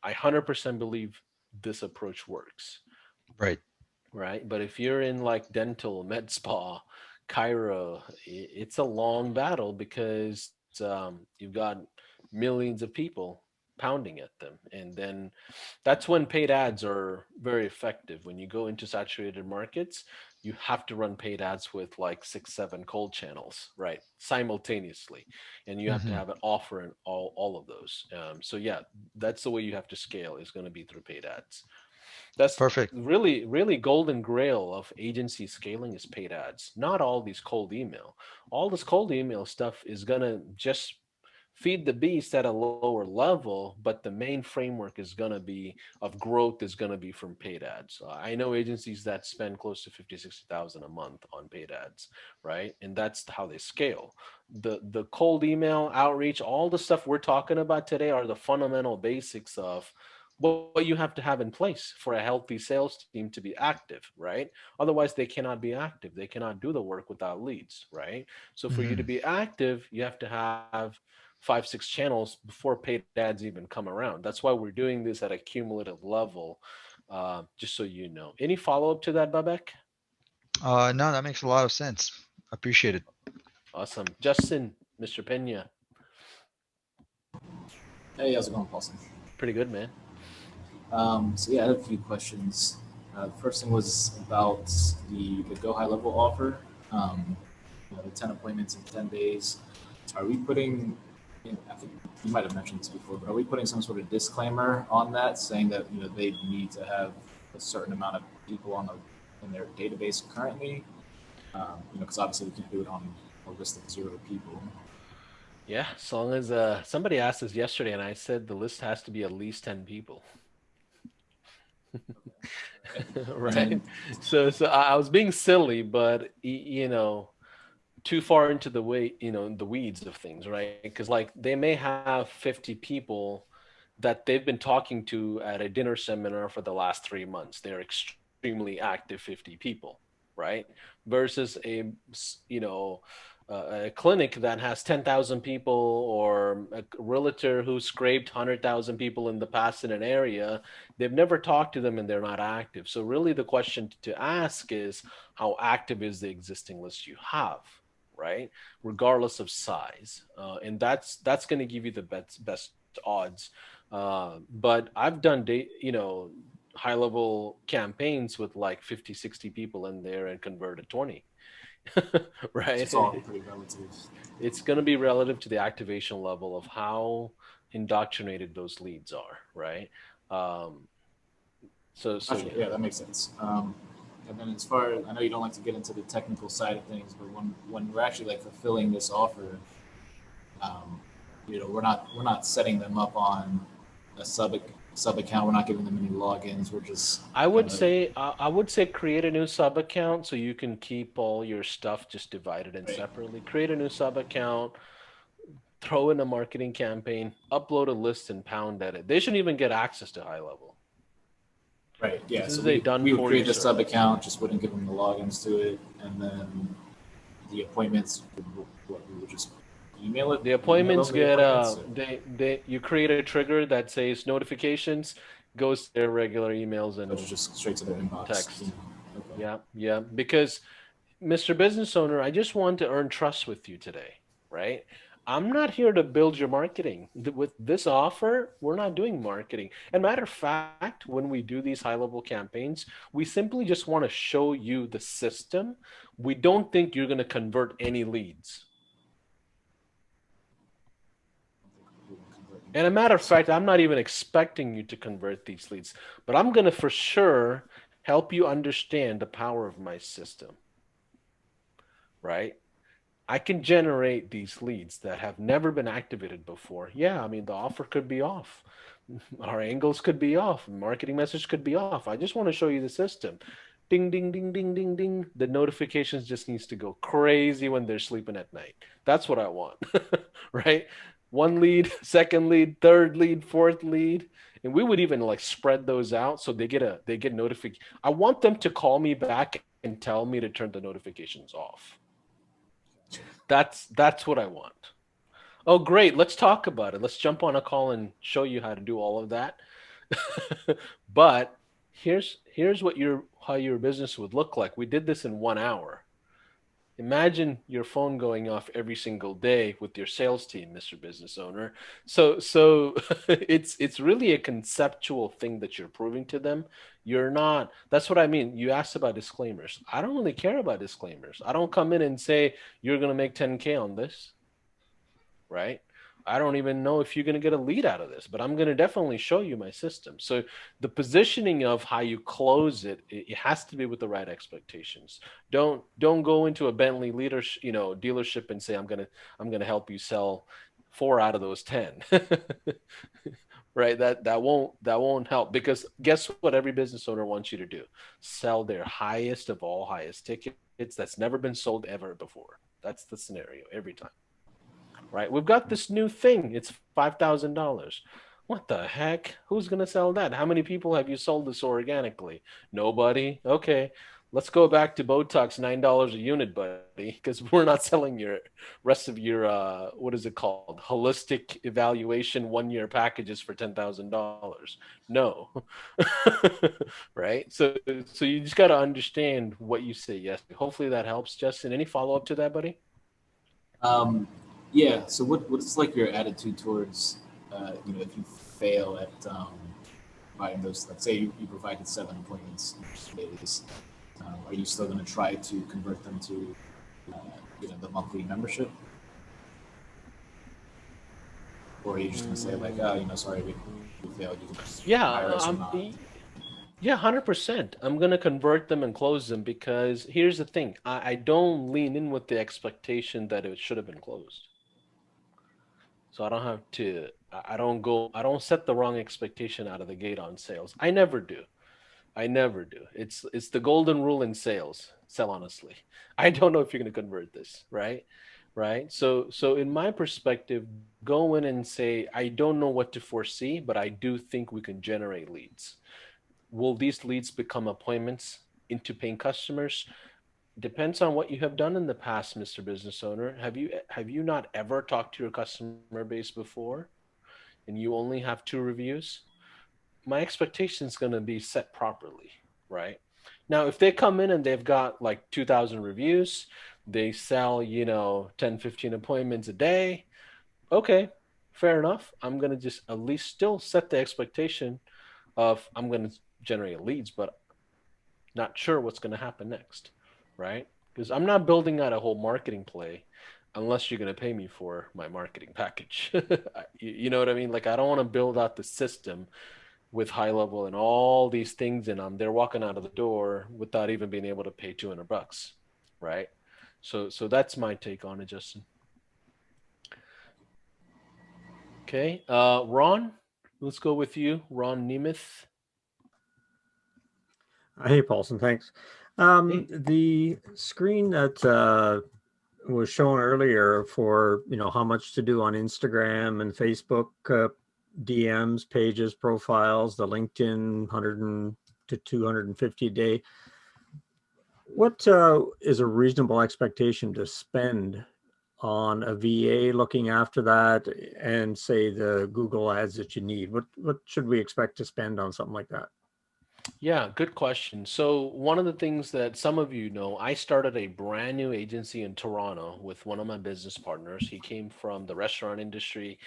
I 100% believe this approach works. Right. Right. But if you're in like dental, med spa, Cairo, it's a long battle because you've got millions of people pounding at them. And then that's when paid ads are very effective. When you go into saturated markets, you have to run paid ads with like 6, 7 cold channels, right? Simultaneously. And you have to Hmm. have an offer in all of those. So yeah, that's the way you have to scale, is going to be through paid ads. That's Perfect. really, really golden grail of agency scaling is paid ads. Not all these cold email. All this cold email stuff is gonna just feed the beast at a lower level, but the main framework is gonna be of growth is gonna be from paid ads. I know agencies that spend close to 50, 60,000 a month on paid ads, right? And that's how they scale. The cold email outreach, all the stuff we're talking about today are the fundamental basics of what you have to have in place for a healthy sales team to be active, right? Otherwise, they cannot be active. They cannot do the work without leads, right? So for you to Hmm. be active, you have to have 5, 6 channels before paid ads even come around. That's why we're doing this at a cumulative level, just so you know. Any follow up to that, Babek? No, that makes a lot of sense. Appreciate it. Awesome. Justin, Mr. Pena, Hey, how's it going, Paulson? pretty good, man. So yeah, I had a few questions. The first thing was about the Go High Level offer. The 10 appointments in 10 days. Are we putting? I think you might have mentioned this before, but are we putting some sort of disclaimer on that, saying that they need to have a certain amount of people in their database currently? Because obviously we can't do it on a list of 0 people. Yeah, as long as somebody asked us yesterday, and I said the list has to be at least 10 people. Right. And So I was being silly, but too far into the way, the weeds of things, right? Because like they may have 50 people that they've been talking to at a dinner seminar for the last 3 months. They're extremely active 50 people, right? Versus a clinic that has 10,000 people, or a realtor who scraped 100,000 people in the past in an area. They've never talked to them and they're not active. So really the question to ask is, how active is the existing list you have, right? Regardless of size. And that's going to give you the best odds. But I've done high level campaigns with like 50, 60 people in there and converted 20. Right? it's all pretty relative. It's going to be relative to the activation level of how indoctrinated those leads are, right? So Gotcha. Yeah, that makes sense. And then as far as I know, you don't like to get into the technical side of things, but when we're actually like fulfilling this offer, we're not setting them up on a sub account. We're not giving them any logins. We're just I would say create a new sub account so you can keep all your stuff just divided and Right. separately. Create a new sub account, throw in a marketing campaign, upload a list, and pound at it. They shouldn't even get access to high level. right. Yeah. This So is a we would create done-for-you the sub service. account, just wouldn't give them the logins to it, and then the appointments. We would just email it. The appointments email them get the appointments, you create a trigger that says notifications, goes to their regular emails or and just straight to their inbox. text. Okay. Yeah. Because Mr. Business Owner, I just want to earn trust with you today, right? I'm not here to build your marketing. With this offer, we're not doing marketing. And matter of fact, when we do these high-level campaigns, we simply just want to show you the system. We don't think you're going to convert any leads. And a matter of fact, I'm not even expecting you to convert these leads, but I'm going to for sure help you understand the power of my system, right? I can generate these leads that have never been activated before. Yeah, I mean, the offer could be off. Our angles could be off. Marketing message could be off. I just want to show you the system. Ding, ding, ding, ding, ding, ding. The notifications just needs to go crazy when they're sleeping at night. That's what I want, right? One lead, second lead, third lead, fourth lead. And we would even like spread those out so they get notification. I want them to call me back and tell me to turn the notifications off. That's what I want. Oh, great. Let's talk about it. Let's jump on a call and show you how to do all of that. But here's how your business would look like. We did this in 1 hour. Imagine your phone going off every single day with your sales team, Mr. Business Owner. So it's really a conceptual thing that you're proving to them. You're not, that's what I mean. You asked about disclaimers. I don't really care about disclaimers. I don't come in and say, you're going to make 10K on this, right? I don't even know if you're going to get a lead out of this, but I'm going to definitely show you my system. So the positioning of how you close it, it has to be with the right expectations. Don't go into a Bentley dealership and say, I'm going to help you sell 4 out of those 10. Right? That won't help, because guess what every business owner wants you to do? Sell their highest of all highest tickets that's never been sold ever before. That's the scenario every time. Right? We've got this new thing. It's $5,000. What the heck? Who's going to sell that? How many people have you sold this organically? Nobody? Okay. Let's go back to Botox, $9 a unit, buddy, because we're not selling your rest of your, what is it called? Holistic evaluation 1-year packages for $10,000. No. Right? So you just got to understand what you say yes to. Hopefully that helps, Justin. Any follow-up to that, buddy? Yeah. So what's like your attitude towards, if you fail at providing those, let's say you provided 7 appointments in days, are you still going to try to convert them to, the monthly membership? Or are you just going to say like, sorry, we failed. You can hire us or not? Yeah, 100%. I'm going to convert them and close them, because here's the thing. I don't lean in with the expectation that it should have been closed. So I don't have to, I don't set the wrong expectation out of the gate on sales. I never do. It's the golden rule in sales. Sell honestly. I don't know if you're going to convert this, right? Right. So in my perspective, go in and say, I don't know what to foresee, but I do think we can generate leads. Will these leads become appointments into paying customers? Depends on what you have done in the past, Mr. Business Owner. Have you not ever talked to your customer base before, and you only have 2 reviews? My expectation is going to be set properly, right? Now, if they come in and they've got like 2,000 reviews, they sell, 10, 15 appointments a day. Okay, fair enough. I'm going to just at least still set the expectation of I'm going to generate leads, but not sure what's going to happen next, right? Because I'm not building out a whole marketing play unless you're going to pay me for my marketing package. You know what I mean? Like, I don't want to build out the system with high level and all these things, and they're walking out of the door without even being able to pay $200, right? So that's my take on it, Justin. Okay, Ron, let's go with you, Ron Nemeth. Hey, Paulson, thanks. The screen that was shown earlier for, how much to do on Instagram and Facebook, DMs, pages, profiles, the LinkedIn 100 to 250 a day. What is a reasonable expectation to spend on a VA looking after that, and say the Google ads that you need? What should we expect to spend on something like that? Yeah, good question. So, one of the things that some of you know, I started a brand new agency in Toronto with one of my business partners. He came from the restaurant industry.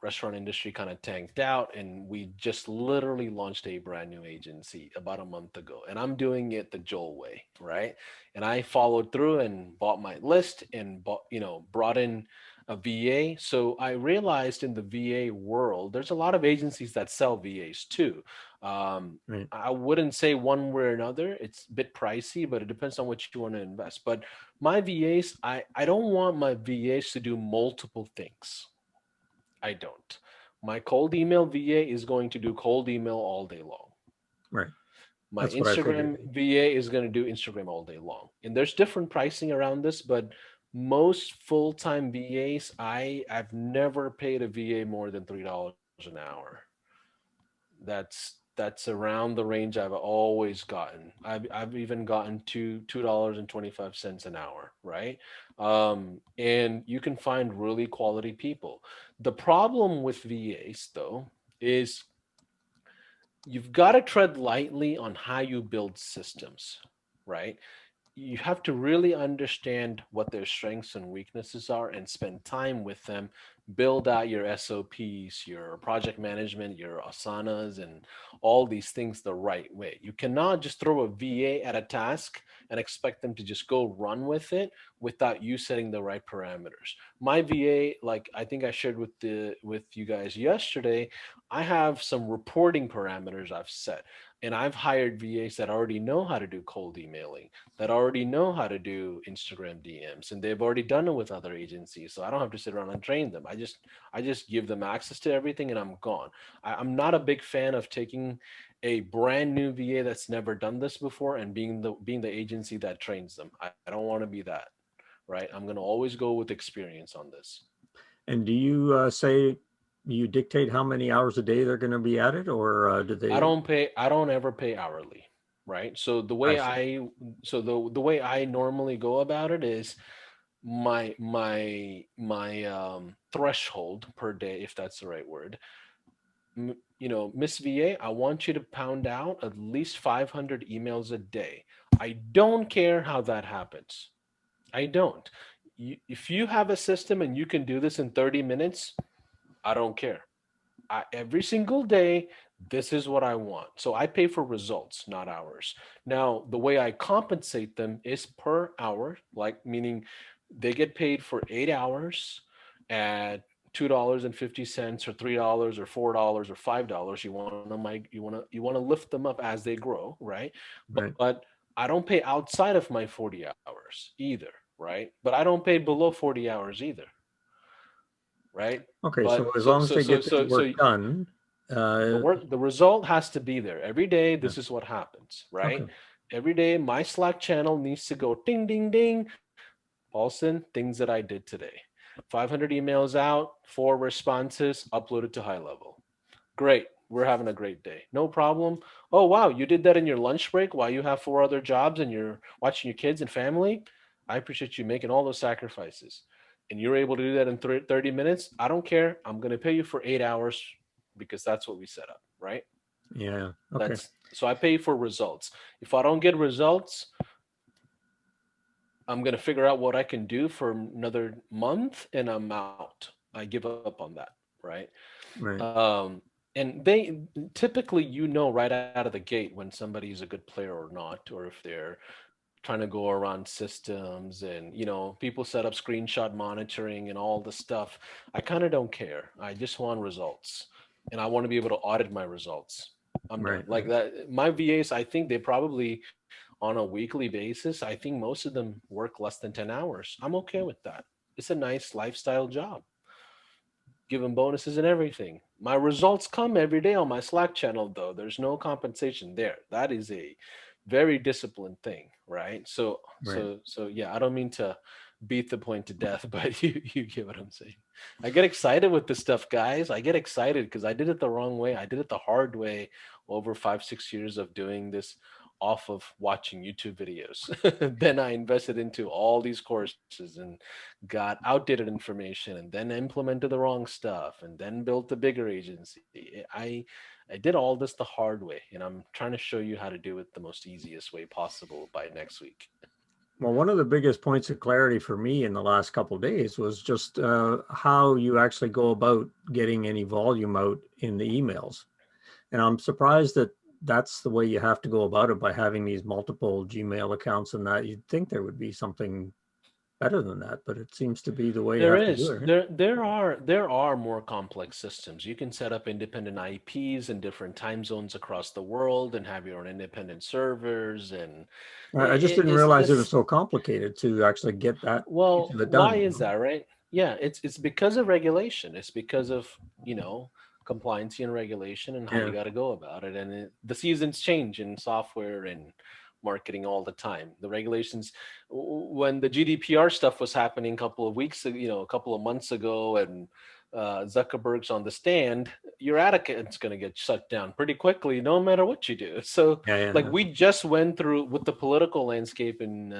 Restaurant industry kind of tanked out, and we just literally launched a brand new agency about a month ago. And I'm doing it the Joel way, right? And I followed through and bought my list and brought in a VA. So I realized in the VA world, there's a lot of agencies that sell VAs too. Right. I wouldn't say one way or another. It's a bit pricey, but it depends on what you want to invest. But my VAs, I don't want my VAs to do multiple things. I don't. My cold email VA is going to do cold email all day long. Right. My That's what I Instagram figured. VA is going to do Instagram all day long. And there's different pricing around this, but most full-time VAs, I've never paid a VA more than $3 an hour. That's around the range I've always gotten. I've even gotten to $2.25 an hour, right? And you can find really quality people. The problem with VAs though is you've got to tread lightly on how you build systems, right? You have to really understand what their strengths and weaknesses are and spend time with them, build out your SOPs, your project management, your asanas, and all these things the right way. You cannot just throw a VA at a task and expect them to just go run with it without you setting the right parameters. My VA, like I think I shared with you guys yesterday, I have some reporting parameters I've set. And I've hired VAs that already know how to do cold emailing, that already know how to do Instagram DMs, and they've already done it with other agencies. So I don't have to sit around and train them. I just give them access to everything and I'm gone. I'm not a big fan of taking a brand new VA that's never done this before and being the agency that trains them. I don't want to be that, right? I'm gonna always go with experience on this. And do you say you dictate how many hours a day they're going to be at it, or do they? I don't ever pay hourly, right? So I see. the way I normally go about it is my threshold per day, if that's the right word. Miss VA, I want you to pound out at least 500 emails a day. I don't care how that happens. I don't. If you have a system and you can do this in 30 minutes, I don't care. Every single day, this is what I want. So I pay for results, not hours. Now, the way I compensate them is per hour, like meaning they get paid for 8 hours at $2.50 or $3 or $4 or $5. You want to lift them up as they grow, right? Right. But I don't pay outside of my 40 hours either, right? But I don't pay below 40 hours either, right? Okay, But so as long as they get the so work done, the result has to be there every day. yeah. This is what happens, right? Okay. Every day my Slack channel needs to go ding ding ding. Paulson, things that I did today. 500 emails out, 4 responses, uploaded to high level. Great, we're having a great day, no problem. Oh wow, you did that in your lunch break while you have 4 other jobs and you're watching your kids and family. I appreciate you making all those sacrifices, and you're able to do that in 30 minutes. I don't care, I'm going to pay you for 8 hours because that's what we set up, right? Yeah. Okay. That's so I pay for results. If I don't get results, I'm going to figure out what I can do for another month and I'm out. I give up on that, right? Right. And they typically, right out of the gate when somebody's a good player or not, or if they're trying to go around systems and, people set up screenshot monitoring and all the stuff. I kind of don't care. I just want results and I want to be able to audit my results. I'm done. Right. Like that. My VAs, I think they probably on a weekly basis, I think most of them work less than 10 hours. I'm okay with that. It's a nice lifestyle job. Give them bonuses and everything. My results come every day on my Slack channel, though. There's no compensation there. That is a very disciplined thing, right? So, Right. yeah, I don't mean to beat the point to death, but you get what I'm saying. I get excited with this stuff, guys. I get excited because I did it the wrong way. I did it the hard way over 5-6 years of doing this off of watching YouTube videos. Then I invested into all these courses and got outdated information, and then implemented the wrong stuff, and then built a bigger agency. I did all this the hard way, and I'm trying to show you how to do it the most easiest way possible by next week. Well, one of the biggest points of clarity for me in the last couple of days was just how you actually go about getting any volume out in the emails. And I'm surprised that that's the way you have to go about it, by having these multiple Gmail accounts and that. You'd think there would be something better than that, but it seems to be the way you There have to do is. it. There are more complex systems. You can set up independent IPs in different time zones across the world and have your own independent servers, and I just didn't it's realize it was this. so complicated to actually get that piece Well, of it why done. is that, right? Yeah, it's because of regulation. It's because of, compliance and regulation and how you Yeah. got to go about it. And the seasons change in software and marketing all the time. The regulations, when the GDPR stuff was happening a couple of weeks, a couple of months ago, and Zuckerberg's on the stand, your ad account's going to get shut down pretty quickly, no matter what you do. So, Yeah, like, yeah. we just went through with the political landscape in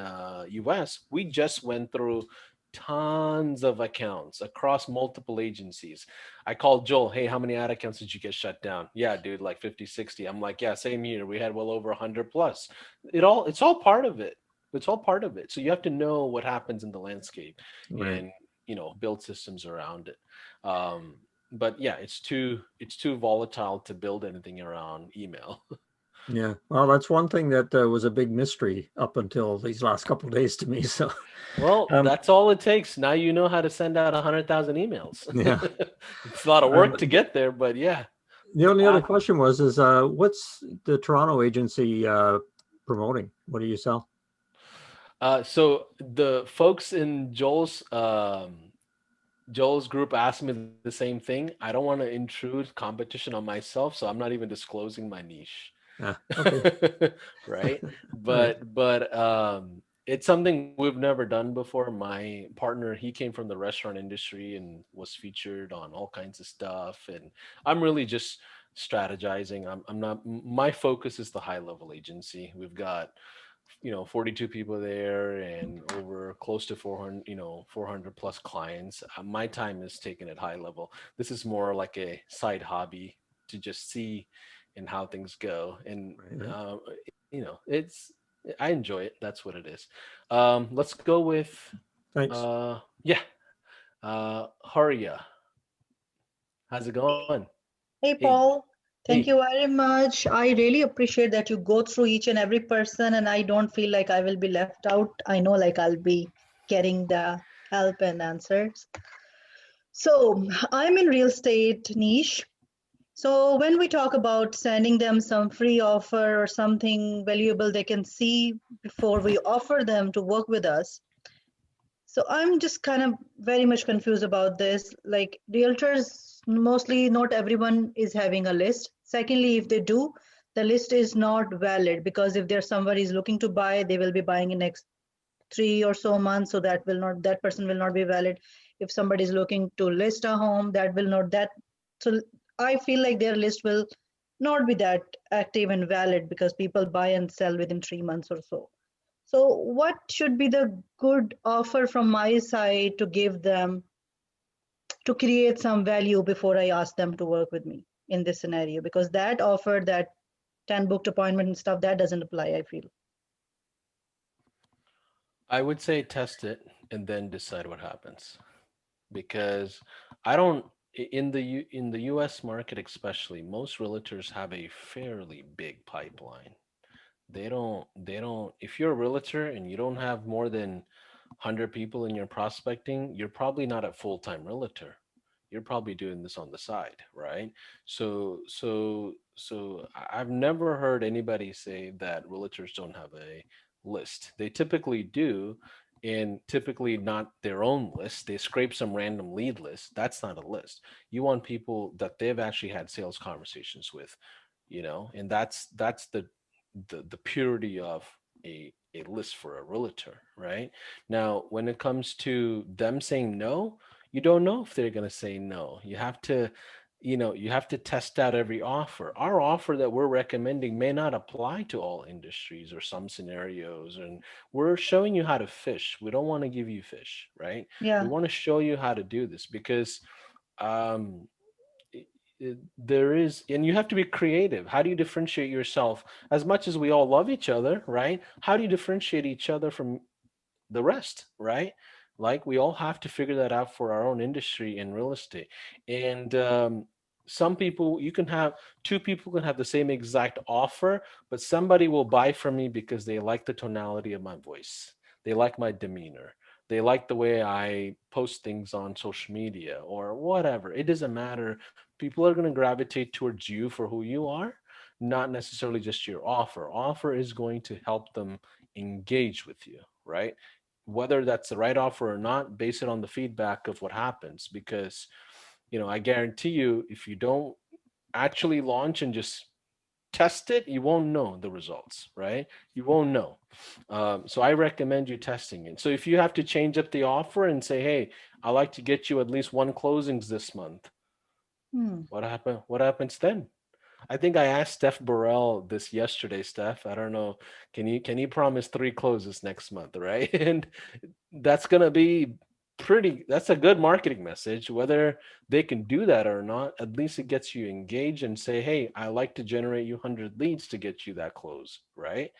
US, we just went through tons of accounts across multiple agencies. I called Joel, hey, how many ad accounts did you get shut down? Yeah, dude, like 50, 60. I'm like, yeah, same here. We had well over 100 plus. It's all part of it. It's all part of it. So you have to know what happens in the landscape Right. and, build systems around it. But yeah, it's too volatile to build anything around email. Yeah. Well, that's one thing that was a big mystery up until these last couple of days to me. So, Well, that's all it takes. Now you know how to send out 100,000 emails. yeah. It's a lot of work to get there, but yeah. The only other question is what's the Toronto agency promoting? What do you sell? So the folks in Joel's group asked me the same thing. I don't want to intrude competition on myself, so I'm not even disclosing my niche. Okay. Right? Right. But it's something we've never done before. My partner, he came from the restaurant industry and was featured on all kinds of stuff. And I'm really just strategizing. I'm not, my focus is the high level agency. We've got 42 people there and over close to 400 400 plus clients. My time is taken at high level. This is more like a side hobby to just see and how things go. And Right. it's, I enjoy it. That's what it is. Let's go with Thanks. Haria. How's it going? Hey, Hey. Paul. Thank Hey. you very much. I really appreciate that you go through each and every person, and I don't feel like I will be left out. I know like I'll be getting the help and answers. So I'm in real estate niche. So when we talk about sending them some free offer or something valuable they can see before we offer them to work with us. So I'm just kind of very much confused about this. Like realtors, mostly not everyone is having a list. Secondly, if they do, the list is not valid, because if there's somebody is looking to buy, they will be buying in next 3 or so months. So that person will not be valid. If somebody is looking to list a home, so I feel like their list will not be that active and valid, because people buy and sell within 3 months or so. So what should be the good offer from my side to give them to create some value before I ask them to work with me in this scenario? Because that offer, that 10 booked appointment and stuff, that doesn't apply, I feel. I would say test it and then decide what happens, because I don't in the US market especially, most realtors have a fairly big pipeline. They don't if you're a realtor and you don't have more than 100 people in your prospecting, you're probably not a full-time realtor. You're probably doing this on the side, right? I've never heard anybody say that realtors don't have a list. They typically do, and typically not their own list. They scrape some random lead list. That's not a list. You want people that they've actually had sales conversations with, and that's the purity of a list for a realtor, right? Now, when it comes to them saying no, you don't know if they're going to say no. You have to you have to test out every offer. Our offer that we're recommending may not apply to all industries or some scenarios, and we're showing you how to fish. We don't want to give you fish, right? We Yeah. want to show you how to do this because um, there is, and you have to be creative. How do you differentiate yourself? As much as we all love each other, right? How do you differentiate each other from the rest, right? Like we all have to figure that out for our own industry in real estate. And some people, you can have two people can have the same exact offer, but somebody will buy from me because they like the tonality of my voice. They like my demeanor. They like the way I post things on social media or whatever. It doesn't matter. People are going to gravitate towards you for who you are, not necessarily just your offer. Offer is going to help them engage with you, right? Whether that's the right offer or not, base it on the feedback of what happens. Because, I guarantee you, if you don't actually launch and just test it, you won't know the results, right? You won't know. So I recommend you testing it. So if you have to change up the offer and say, hey, I like to get you at least one closings this month, Hmm. what happens then? I think I asked Steph Burrell this yesterday. Steph, I don't know, can you promise 3 closes next month, right? And that's gonna be that's a good marketing message. Whether they can do that or not, at least it gets you engaged and say, hey, I like to generate you 100 leads to get you that close, right?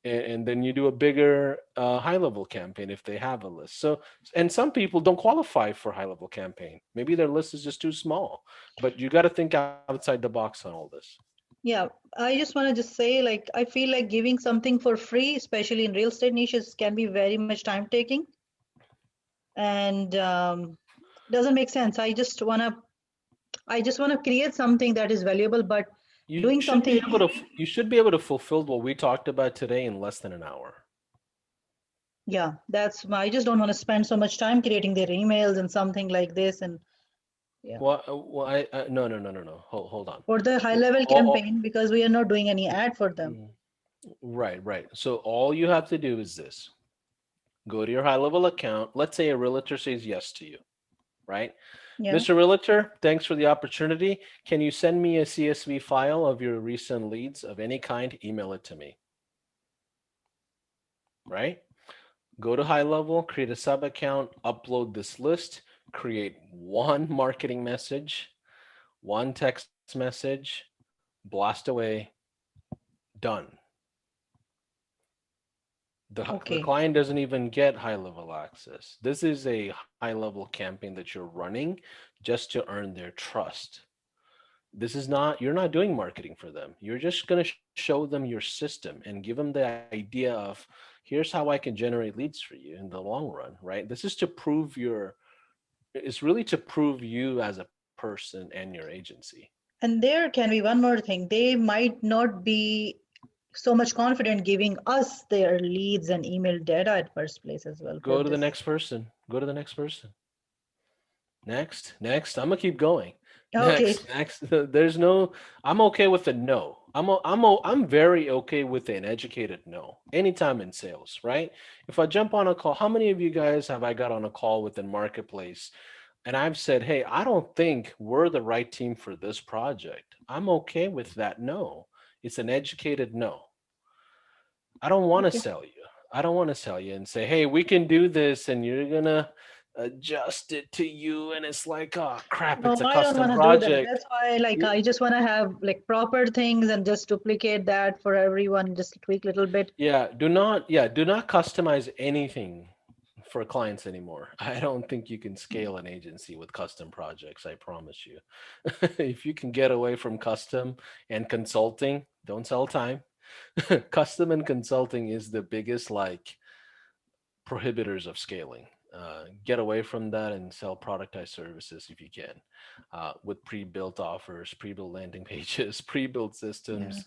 And then you do a bigger high level campaign if they have a list. So, and some people don't qualify for high level campaign. Maybe their list is just too small, but you got to think outside the box on all this. Yeah, I just want to just say, like, I feel like giving something for free, especially in real estate niches, can be very much time taking, and doesn't make sense. I just want to create something that is valuable, but doing something. You should be able to fulfill what we talked about today in less than an hour. Yeah, I just don't want to spend so much time creating their emails and something like this. And yeah, Well, no. Hold on. for the high level campaign, because we are not doing any ad for them. Right. So all you have to do is this. Go to your high level account. Let's say a realtor says yes to you, right? Yeah. Mr. Realtor, thanks for the opportunity. Can you send me a CSV file of your recent leads of any kind? Email it to me. Right? Go to high level, create a sub account, upload this list, create one marketing message, one text message, blast away, done. The client doesn't even get high level access. This is a high level campaign that you're running just to earn their trust. You're not doing marketing for them. You're just going to show them your system and give them the idea of, here's how I can generate leads for you in the long run, right? This is to prove it's really to prove you as a person and your agency. And there can be one more thing. They might not be so much confident giving us their leads and email data at first place as well. Go to the next person. Next. I'm gonna keep going. Okay. Next. There's no. I'm okay with a no. I'm very okay with an educated no. Anytime in sales, right? If I jump on a call, how many of you guys have I got on a call within Marketplace, and I've said, hey, I don't think we're the right team for this project. I'm okay with that no. It's an educated no. I don't want to sell you. I don't want to sell you and say, hey, we can do this, and you're gonna adjust it to you, and it's like, oh crap, No, it's a I don't custom want to do that. project. That's why, I just want to have proper things and just duplicate that for everyone, just tweak a little bit. Do not customize anything for clients anymore. I don't think you can scale an agency with custom projects. I promise you. If you can get away from custom and consulting, don't sell time. Custom and consulting is the biggest prohibitors of scaling. Get away from that and sell productized services if you can, with pre-built offers, pre-built landing pages, pre-built systems.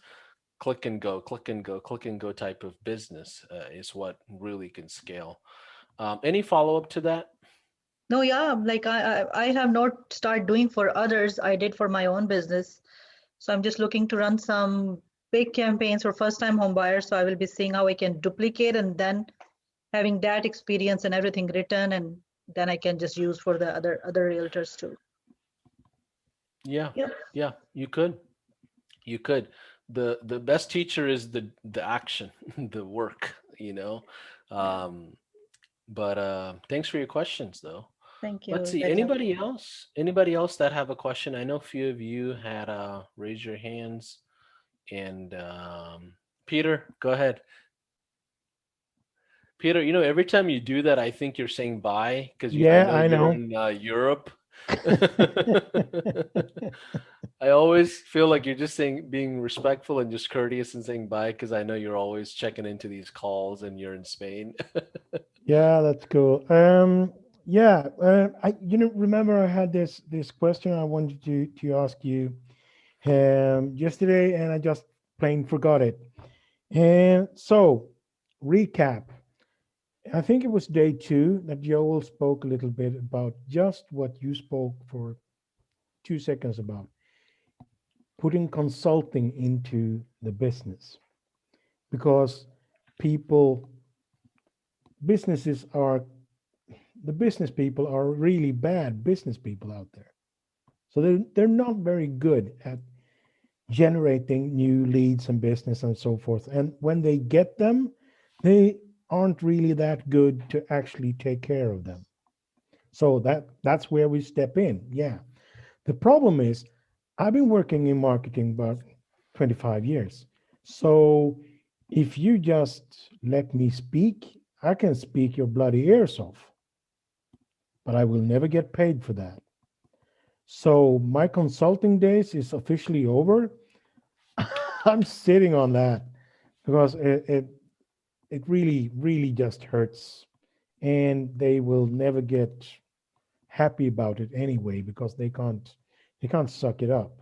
Click and go type of business is what really can scale. Any follow-up to that? No, yeah, I have not started doing for others. I did for my own business. So I'm just looking to run some big campaigns for first-time home buyers. So I will be seeing how I can duplicate and then having that experience and everything written, and then I can just use for the other realtors too. Yeah, Yep. yeah, you could. You could. The best teacher is the action, the work, you know. Um, but thanks for your questions though. Thank Let's you. see. Very Anybody helpful. else? Anybody else that have a question? I know a few of you had raised your hands. And Peter, go ahead. Peter, every time you do that, I think you're saying bye because I Yeah, know I you're know. in Europe. I always feel like you're just being respectful and just courteous and saying bye because I know you're always checking into these calls and you're in Spain. Yeah, that's cool. Yeah, I remember I had this question I wanted to ask you yesterday, and I just plain forgot it. And so, recap. I think it was day two that Joel spoke a little bit about just what you spoke for 2 seconds about putting consulting into the business because people, businesses are, the business people are really bad business people out there. So they're not very good at generating new leads and business and so forth. And when they get them, they aren't really that good to actually take care of them. So that's where we step in. Yeah. The problem is I've been working in marketing about 25 years. So if you just let me speak, I can speak your bloody ears off, but I will never get paid for that. So my consulting days is officially over. I'm sitting on that because it really, really just hurts. And they will never get happy about it anyway because they can't suck it up.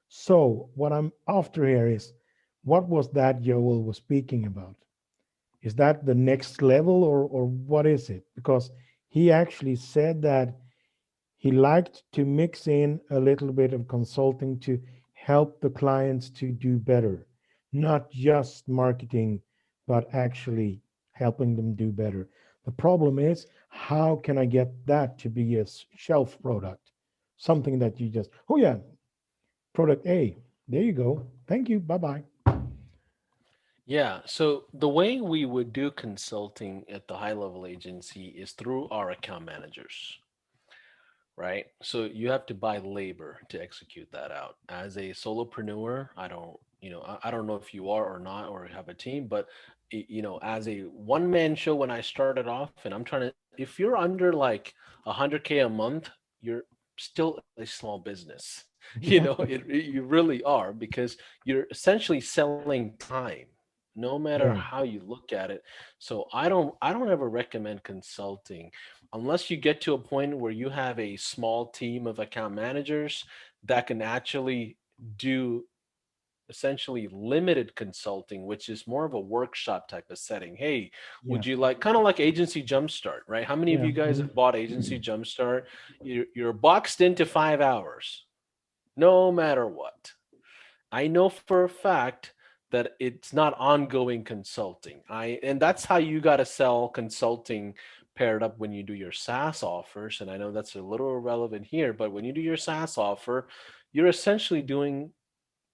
So what I'm after here is what was that Joel was speaking about? Is that the next level or what is it? Because he actually said that he liked to mix in a little bit of consulting to help the clients to do better, not just marketing, but actually helping them do better. The problem is, how can I get that to be a shelf product? Something that you just, oh yeah, product A. There you go. Thank you. Bye bye. Yeah, so the way we would do consulting at the high level agency is through our account managers, right? So you have to buy labor to execute that out. As a solopreneur, I don't know if you are or not or have a team, but as a one man show when I started off, and I'm trying to, if you're under like 100K a month, you're still a small business. Yeah. You really are because you're essentially selling time, no matter Yeah. how you look at it. So I don't ever recommend consulting unless you get to a point where you have a small team of account managers that can actually do essentially limited consulting, which is more of a workshop type of setting. Hey, Yeah. would you like kind of like Agency Jumpstart, right? How many of Yeah. you guys have bought Agency Jumpstart? You're boxed into 5 hours, no matter what. I know for a fact that it's not ongoing consulting. And that's how you got to sell consulting paired up when you do your SaaS offers. And I know that's a little irrelevant here, but when you do your SaaS offer, you're essentially doing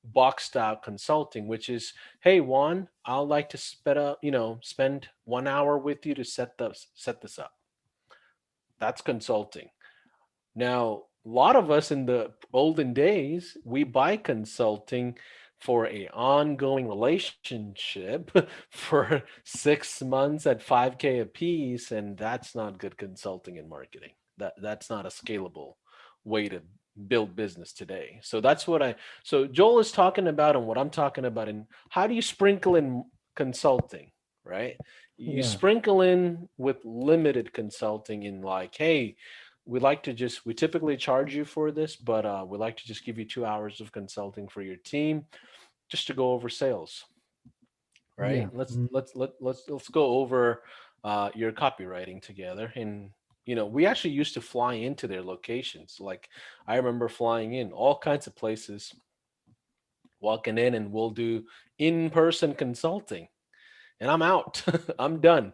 boxed out consulting, which is, hey Juan, I'd like to spend 1 hour with you to set this up. That's consulting. Now, a lot of us in the olden days, we buy consulting for a ongoing relationship for 6 months at 5K a piece, and that's not good consulting and marketing. That's not a scalable way to build business today. So so Joel is talking about and what I'm talking about, and how do you sprinkle in consulting, right? You Yeah. sprinkle in with limited consulting in like, hey, we typically charge you for this, but we like to just give you 2 hours of consulting for your team just to go over sales, right? Yeah. Let's go over your copywriting together. And we actually used to fly into their locations. Like, I remember flying in all kinds of places, walking in, and we'll do in-person consulting, and I'm out. I'm done.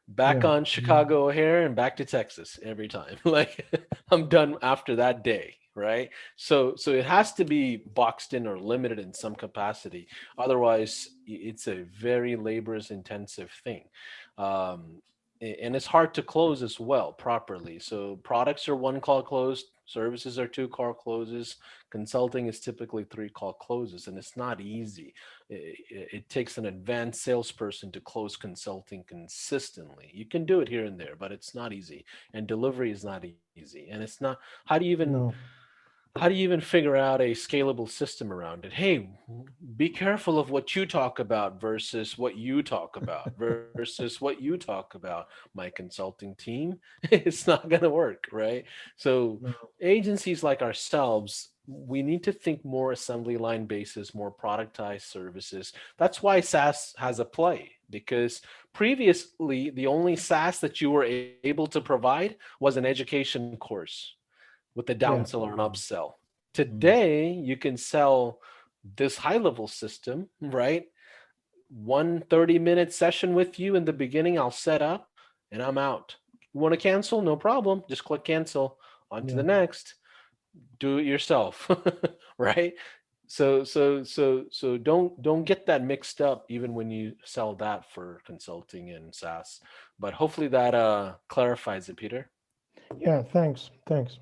Back Yeah. on Chicago O'Hare and back to Texas every time. Like, I'm done after that day, right? So it has to be boxed in or limited in some capacity. Otherwise, it's a very laborious intensive thing. And it's hard to close as well properly. So products are one call closed, services are two call closes, consulting is typically three call closes, and it's not easy. It takes an advanced salesperson to close consulting consistently. You can do it here and there, but it's not easy, and delivery is not easy. And it's not, how do you even No. how do you even figure out a scalable system around it? Hey, be careful of what you talk about versus what you talk about versus what you talk about, my consulting team. It's not going to work, right? So No. agencies like ourselves, we need to think more assembly line basis, more productized services. That's why SaaS has a play, because previously the only SaaS that you were able to provide was an education course with the Yeah. downsell or an upsell. Today, you can sell this high level system, right? One 30-minute session with you in the beginning, I'll set up and I'm out. You want to cancel? No problem. Just click cancel. On to Yeah. the next. Do it yourself, right? So don't get that mixed up even when you sell that for consulting and SaaS. But hopefully that clarifies it, Peter. Yeah. Thanks. Thanks.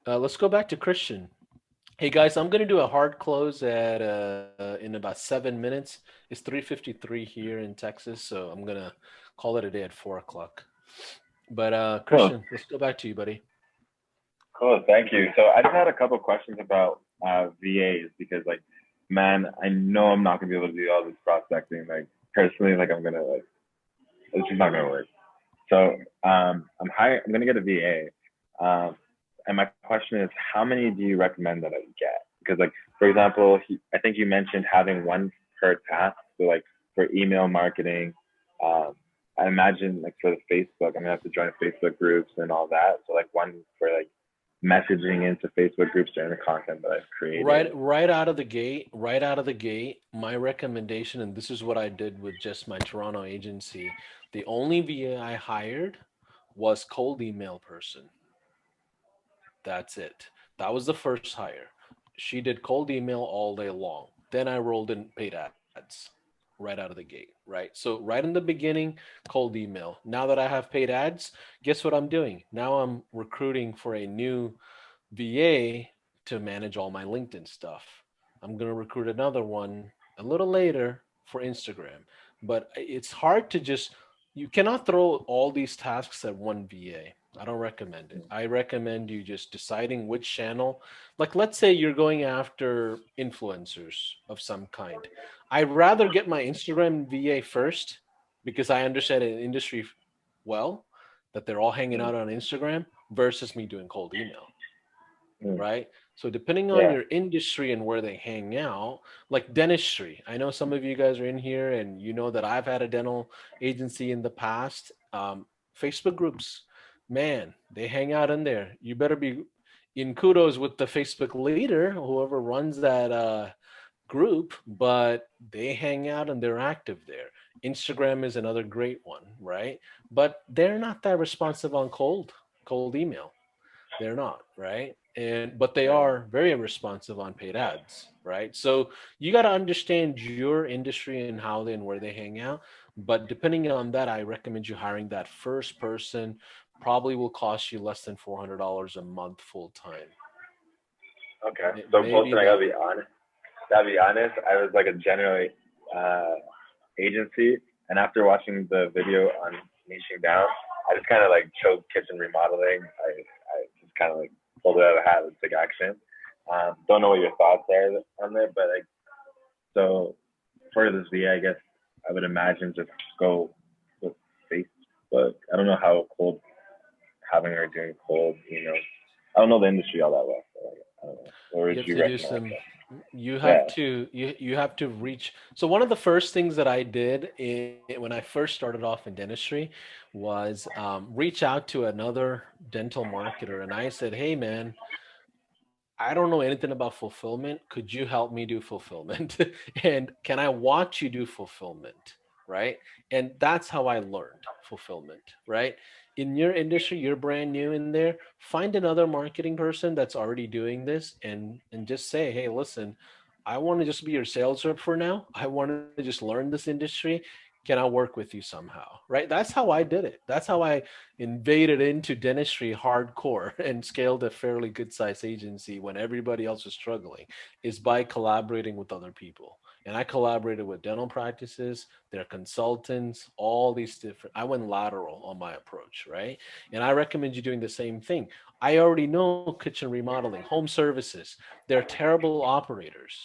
Let's go back to Christian. Hey guys, I'm gonna do a hard close at in about 7 minutes. It's 3:53 here in Texas, so I'm gonna call it a day at 4 o'clock. But Cool. Christian, let's go back to you, buddy. Cool. Thank you. So I just had a couple of questions about VAs because, like, man, I know I'm not gonna be able to do all this prospecting. Like, personally, like, I'm gonna like, it's just not gonna work. So I'm gonna get a VA. And my question is, how many do you recommend that I get? Because, like, for example, I think you mentioned having one per task. So, like, for email marketing, I imagine, like, for the Facebook, I'm gonna have to join Facebook groups and all that. So, like, one for like messaging into Facebook groups during the content that I've created. Right out of the gate, my recommendation, and this is what I did with just my Toronto agency, the only VA I hired was cold email person. That's it. That was the first hire. She did cold email all day long. Then I rolled in paid ads right out of the gate, right? So right in the beginning, cold email. Now that I have paid ads, guess what I'm doing? Now I'm recruiting for a new VA to manage all my LinkedIn stuff. I'm going to recruit another one a little later for Instagram. But it's hard to just, you cannot throw all these tasks at one VA. I don't recommend it. I recommend you just deciding which channel. Like, let's say you're going after influencers of some kind. I'd rather get my Instagram VA first because I understand the industry well, that they're all hanging out on Instagram versus me doing cold email. Right? So depending on your industry and where they hang out, like dentistry, I know some of you guys are in here and you know that I've had a dental agency in the past. Facebook groups, man, they hang out in there. You better be in kudos with the Facebook leader, whoever runs that group, but they hang out and they're active there. Instagram is another great one, right? But they're not that responsive on cold email. They're not, right? But they are very responsive on paid ads, right? So you got to understand your industry and how they and where they hang out. But depending on that, I recommend you hiring that first person. Probably will cost you less than $400 a month full time. Okay. So Paulson, I gotta be honest. I was like a general agency, and after watching the video on niching down, I just kind of like chose kitchen remodeling. I just kind of like pulled it out of the hat and took action. Don't know what your thoughts are on it, but like, so for this VA, I guess I would imagine just go with Facebook. I don't know how cold having her doing cold, I don't know the industry all that well. So, I don't know. Or would you recommend? You have to reach. So one of the first things that I did when I first started off in dentistry was reach out to another dental marketer, and I said, hey man, I don't know anything about fulfillment. Could you help me do fulfillment? And can I watch you do fulfillment? right? And that's how I learned fulfillment, right? In your industry, you're brand new in there, find another marketing person that's already doing this and just say, hey, listen, I want to just be your sales rep for now. I want to just learn this industry. Can I work with you somehow? Right? That's how I did it. That's how I invaded into dentistry hardcore and scaled a fairly good size agency when everybody else was struggling, is by collaborating with other people. And I collaborated with dental practices, their consultants, all these different, I went lateral on my approach, right? And I recommend you doing the same thing. I already know kitchen remodeling, home services, they're terrible operators.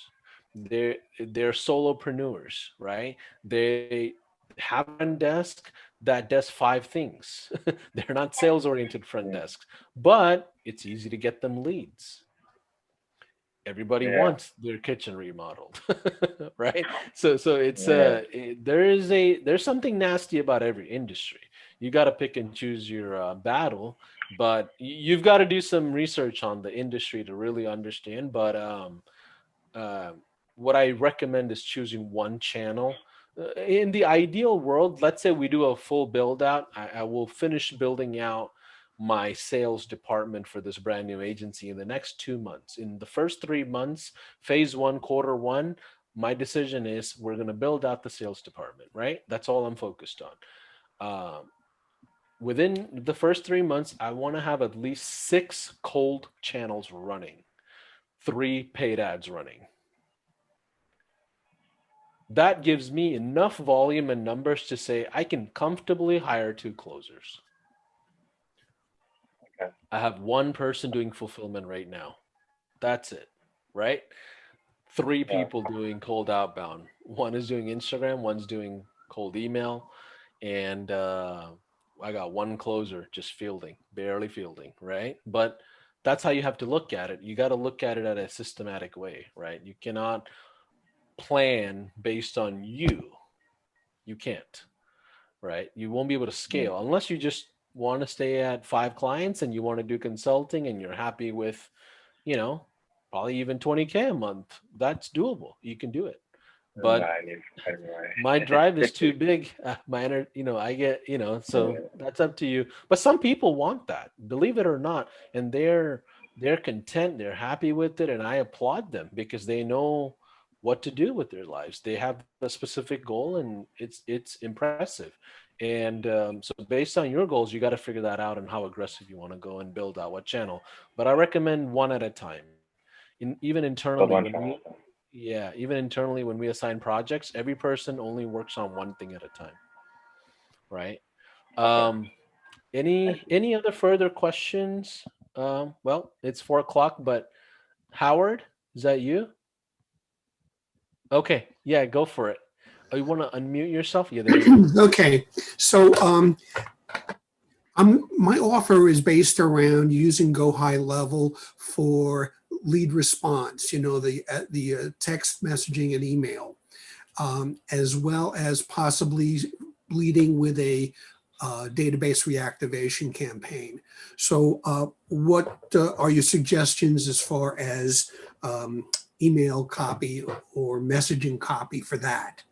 They're solopreneurs, right? They have a front desk that does five things. They're not sales oriented front desks, but it's easy to get them leads. Everybody Yeah. wants their kitchen remodeled, right? So it's Yeah. there's something nasty about every industry. You got to pick and choose your battle, but you've got to do some research on the industry to really understand. But uh, what I recommend is choosing one channel. In the ideal world, let's say we do a full build out. I will finish building out my sales department for this brand new agency in the next 2 months. In the first 3 months, phase one, quarter one, my decision is we're going to build out the sales department, right? That's all I'm focused on. Within the first 3 months, I want to have at least 6 cold channels running, 3 paid ads running. That gives me enough volume and numbers to say I can comfortably hire 2 closers. Okay. I have 1 person doing fulfillment right now. That's it, right? 3 Yeah. people doing cold outbound. 1 is doing Instagram, 1's doing cold email, and I got 1 closer just fielding, barely fielding, right? But that's how you have to look at it. You got to look at it at a systematic way, right? You cannot plan based on you. You can't, right? You won't be able to scale unless you just want to stay at 5 clients and you want to do consulting and you're happy with, you know, probably even 20K a month. That's doable. You can do it. No, But I need anyway. my drive is too big. I get, so that's up to you. But some people want that, believe it or not, and they're content, they're happy with it, and I applaud them because they know what to do with their lives. They have a specific goal, and it's impressive. And so, based on your goals, you got to figure that out and how aggressive you want to go and build out what channel. But I recommend one at a time. Even Build internally, one when channel. yeah, even internally when we assign projects, every person only works on one thing at a time, right? Um, any other further questions? Well, it's 4 o'clock, but Howard, is that you? Okay, yeah, go for it. Oh, you want to unmute yourself? Yeah, there you go. Okay, so my offer is based around using Go High Level for lead response. You know, the text messaging and email, as well as possibly leading with a database reactivation campaign. So, what are your suggestions as far as email copy or messaging copy for that?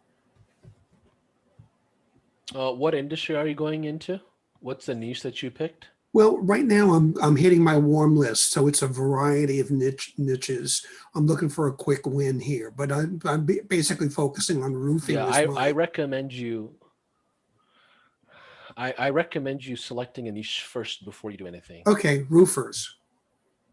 What industry are you going into? What's the niche that you picked? Well, right now I'm hitting my warm list, so it's a variety of niches. I'm looking for a quick win here, but I'm basically focusing on roofing. Yeah, As I my recommend you. I recommend you selecting a niche first before you do anything. okay, roofers.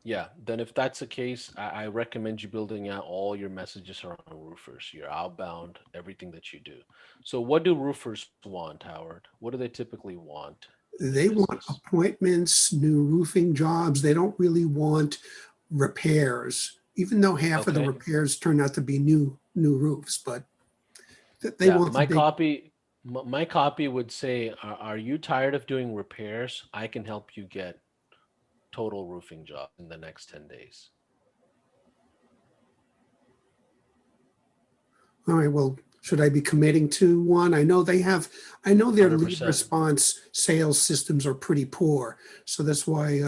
Yeah, then if that's the case, I recommend you building out all your messages around roofers, your outbound, everything that you do. So what do roofers want, Howard? What do they typically want in They want business? appointments, new roofing jobs. They don't really want repairs, even though half of the Okay. repairs turn out to be new roofs. But they Yeah, want the big. my copy would say, are you tired of doing repairs? I can help you get total roofing job in the next 10 days. All right, well, should I be committing to one? I know their lead 100%. response sales systems are pretty poor. So that's why,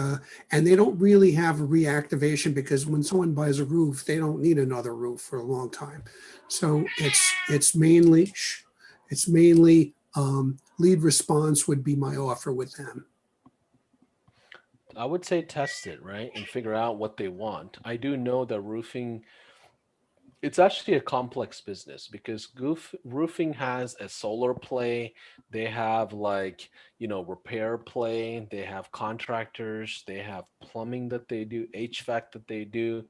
and they don't really have a reactivation because when someone buys a roof, they don't need another roof for a long time. So it's mainly, It's mainly lead response would be my offer with them. I would say test it, right? And figure out what they want. I do know that roofing, it's actually a complex business because roofing has a solar play. They have like, repair play. They have contractors. They have plumbing that they do, HVAC that they do.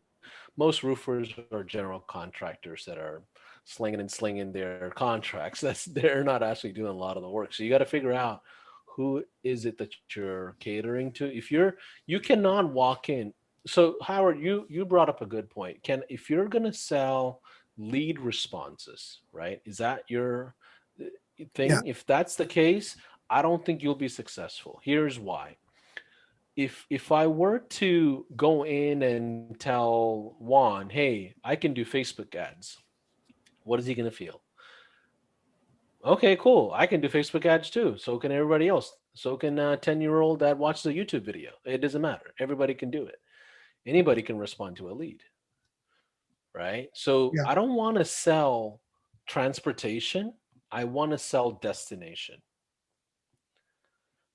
Most roofers are general contractors that are slinging their contracts. They're not actually doing a lot of the work. So you got to figure out who is it that you're catering to. You cannot walk in. So Howard, you brought up a good point. If you're going to sell lead responses, right? Is that your thing? Yeah. If that's the case, I don't think you'll be successful. Here's why. If I were to go in and tell Juan, hey, I can do Facebook ads, what is he going to feel? Okay, cool. I can do Facebook ads too. So can everybody else. So can a 10-year-old that watched the YouTube video. It doesn't matter. Everybody can do it. Anybody can respond to a lead, right? So Yeah. I don't want to sell transportation. I want to sell destination,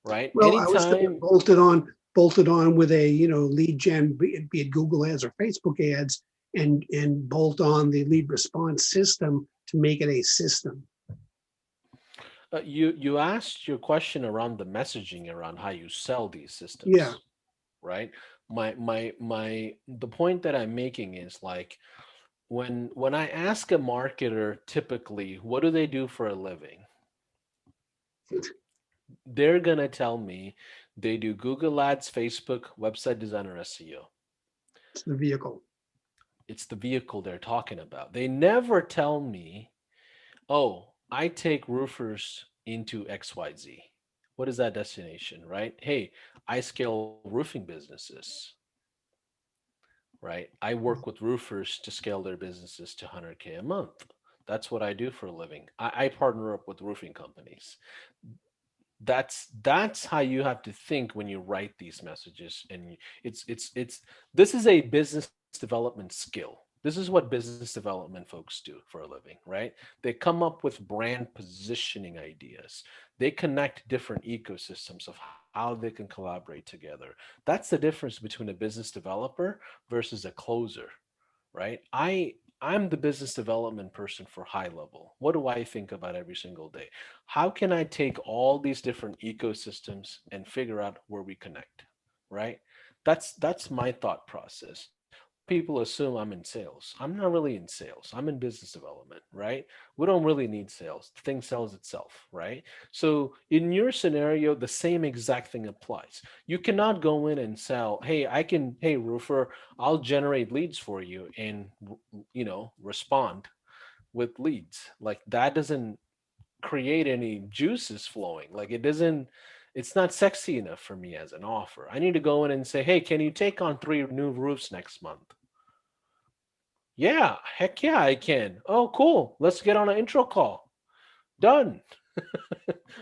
right? Well, I was thinking Anytime. bolted on with a lead gen, be it Google ads or Facebook ads, and bolt on the lead response system to make it a system. You asked your question around the messaging around how you sell these systems, Yeah. right? The point that I'm making is like when I ask a marketer typically, what do they do for a living? They're gonna tell me they do Google Ads, Facebook, website design, or SEO. It's the vehicle. It's the vehicle they're talking about. They never tell me, oh, I take roofers into XYZ. What is that destination, right? Hey, I scale roofing businesses, right? I work with roofers to scale their businesses to 100K a month. That's what I do for a living. I partner up with roofing companies. That's how you have to think when you write these messages. And it's this is a business development skill. This is what business development folks do for a living, right? They come up with brand positioning ideas. They connect different ecosystems of how they can collaborate together. That's the difference between a business developer versus a closer, right? I'm the business development person for high level. What do I think about every single day? How can I take all these different ecosystems and figure out where we connect, right? That's my thought process. People assume I'm in sales. I'm not really in sales. I'm in business development, right? We don't really need sales. The thing sells itself, right? So in your scenario, the same exact thing applies. You cannot go in and sell, hey, roofer, I'll generate leads for you and, respond with leads. Like that doesn't create any juices flowing. Like it's not sexy enough for me as an offer. I need to go in and say, hey, can you take on 3 new roofs next month? Yeah, heck yeah, I can. Oh, cool. Let's get on an intro call. Done.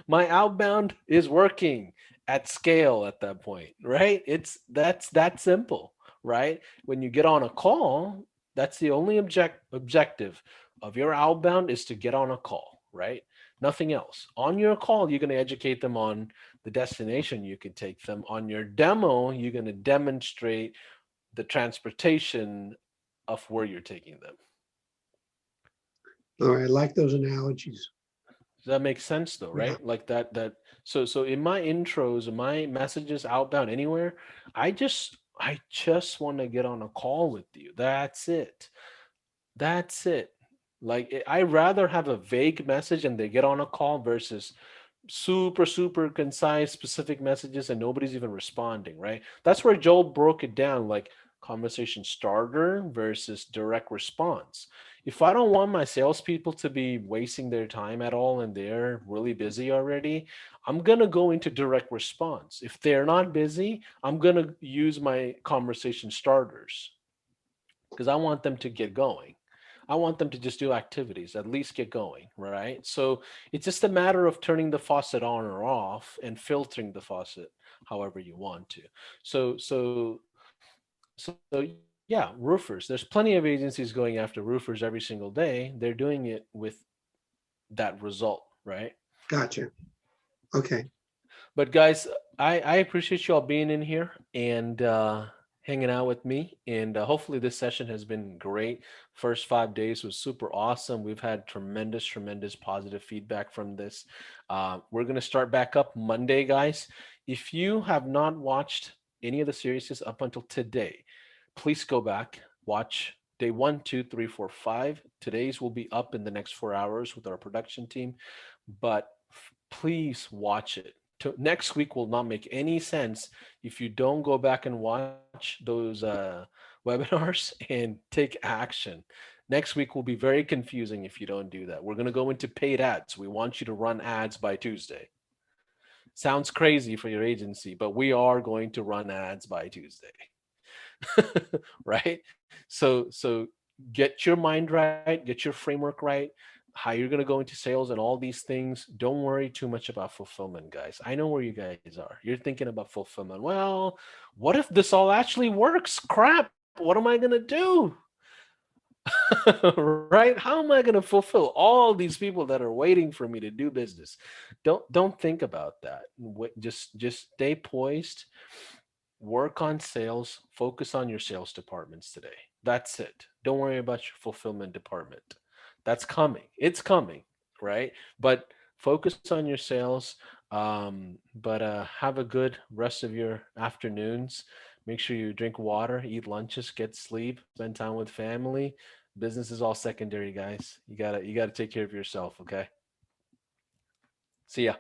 My outbound is working at scale at that point, right? That's that simple, right? When you get on a call, that's the only objective of your outbound is to get on a call, right? Nothing else. On your call, you're going to educate them on the destination you can take them. On your demo, you're going to demonstrate the transportation of where you're taking them. All right, I like those analogies. Does that make sense though, right? Yeah. Like so in my intros, my messages outbound anywhere, I just want to get on a call with you. That's it. That's it. Like I rather have a vague message and they get on a call versus super concise specific messages and nobody's even responding, right? That's where Joel broke it down, like conversation starter versus direct response. If I don't want my salespeople to be wasting their time at all and they're really busy already, I'm gonna go into direct response. If they're not busy, I'm gonna use my conversation starters because I want them to get going. I want them to just do activities, at least get going, right? So it's just a matter of turning the faucet on or off and filtering the faucet however you want to. So yeah, roofers. There's plenty of agencies going after roofers every single day. They're doing it with that result, right? Gotcha. Okay. But guys, I appreciate you all being in here and hanging out with me. And hopefully this session has been great. First 5 days was super awesome. We've had tremendous positive feedback from this. We're going to start back up Monday, guys. If you have not watched any of the series up until today, please go back, watch day 1, 2, 3, 4, 5. Today's will be up in the next 4 hours with our production team, but please watch it. Next week will not make any sense if you don't go back and watch those webinars and take action. Next week will be very confusing if you don't do that. We're going to go into paid ads. We want you to run ads by Tuesday. Sounds crazy for your agency, but we are going to run ads by Tuesday. Right? So get your mind right, get your framework right, how you're going to go into sales and all these things. Don't worry too much about fulfillment, guys. I know where you guys are. You're thinking about fulfillment. Well, what if this all actually works? Crap, what am I going to do? Right? How am I going to fulfill all these people that are waiting for me to do business? Don't think about that. Just stay poised. Work on sales. Focus on your sales departments today. That's it. Don't worry about your fulfillment department. That's coming. It's coming, right? But focus on your sales. But have a good rest of your afternoons. Make sure you drink water, eat lunches, get sleep, spend time with family. Business is all secondary, guys. You gotta take care of yourself, okay? See ya.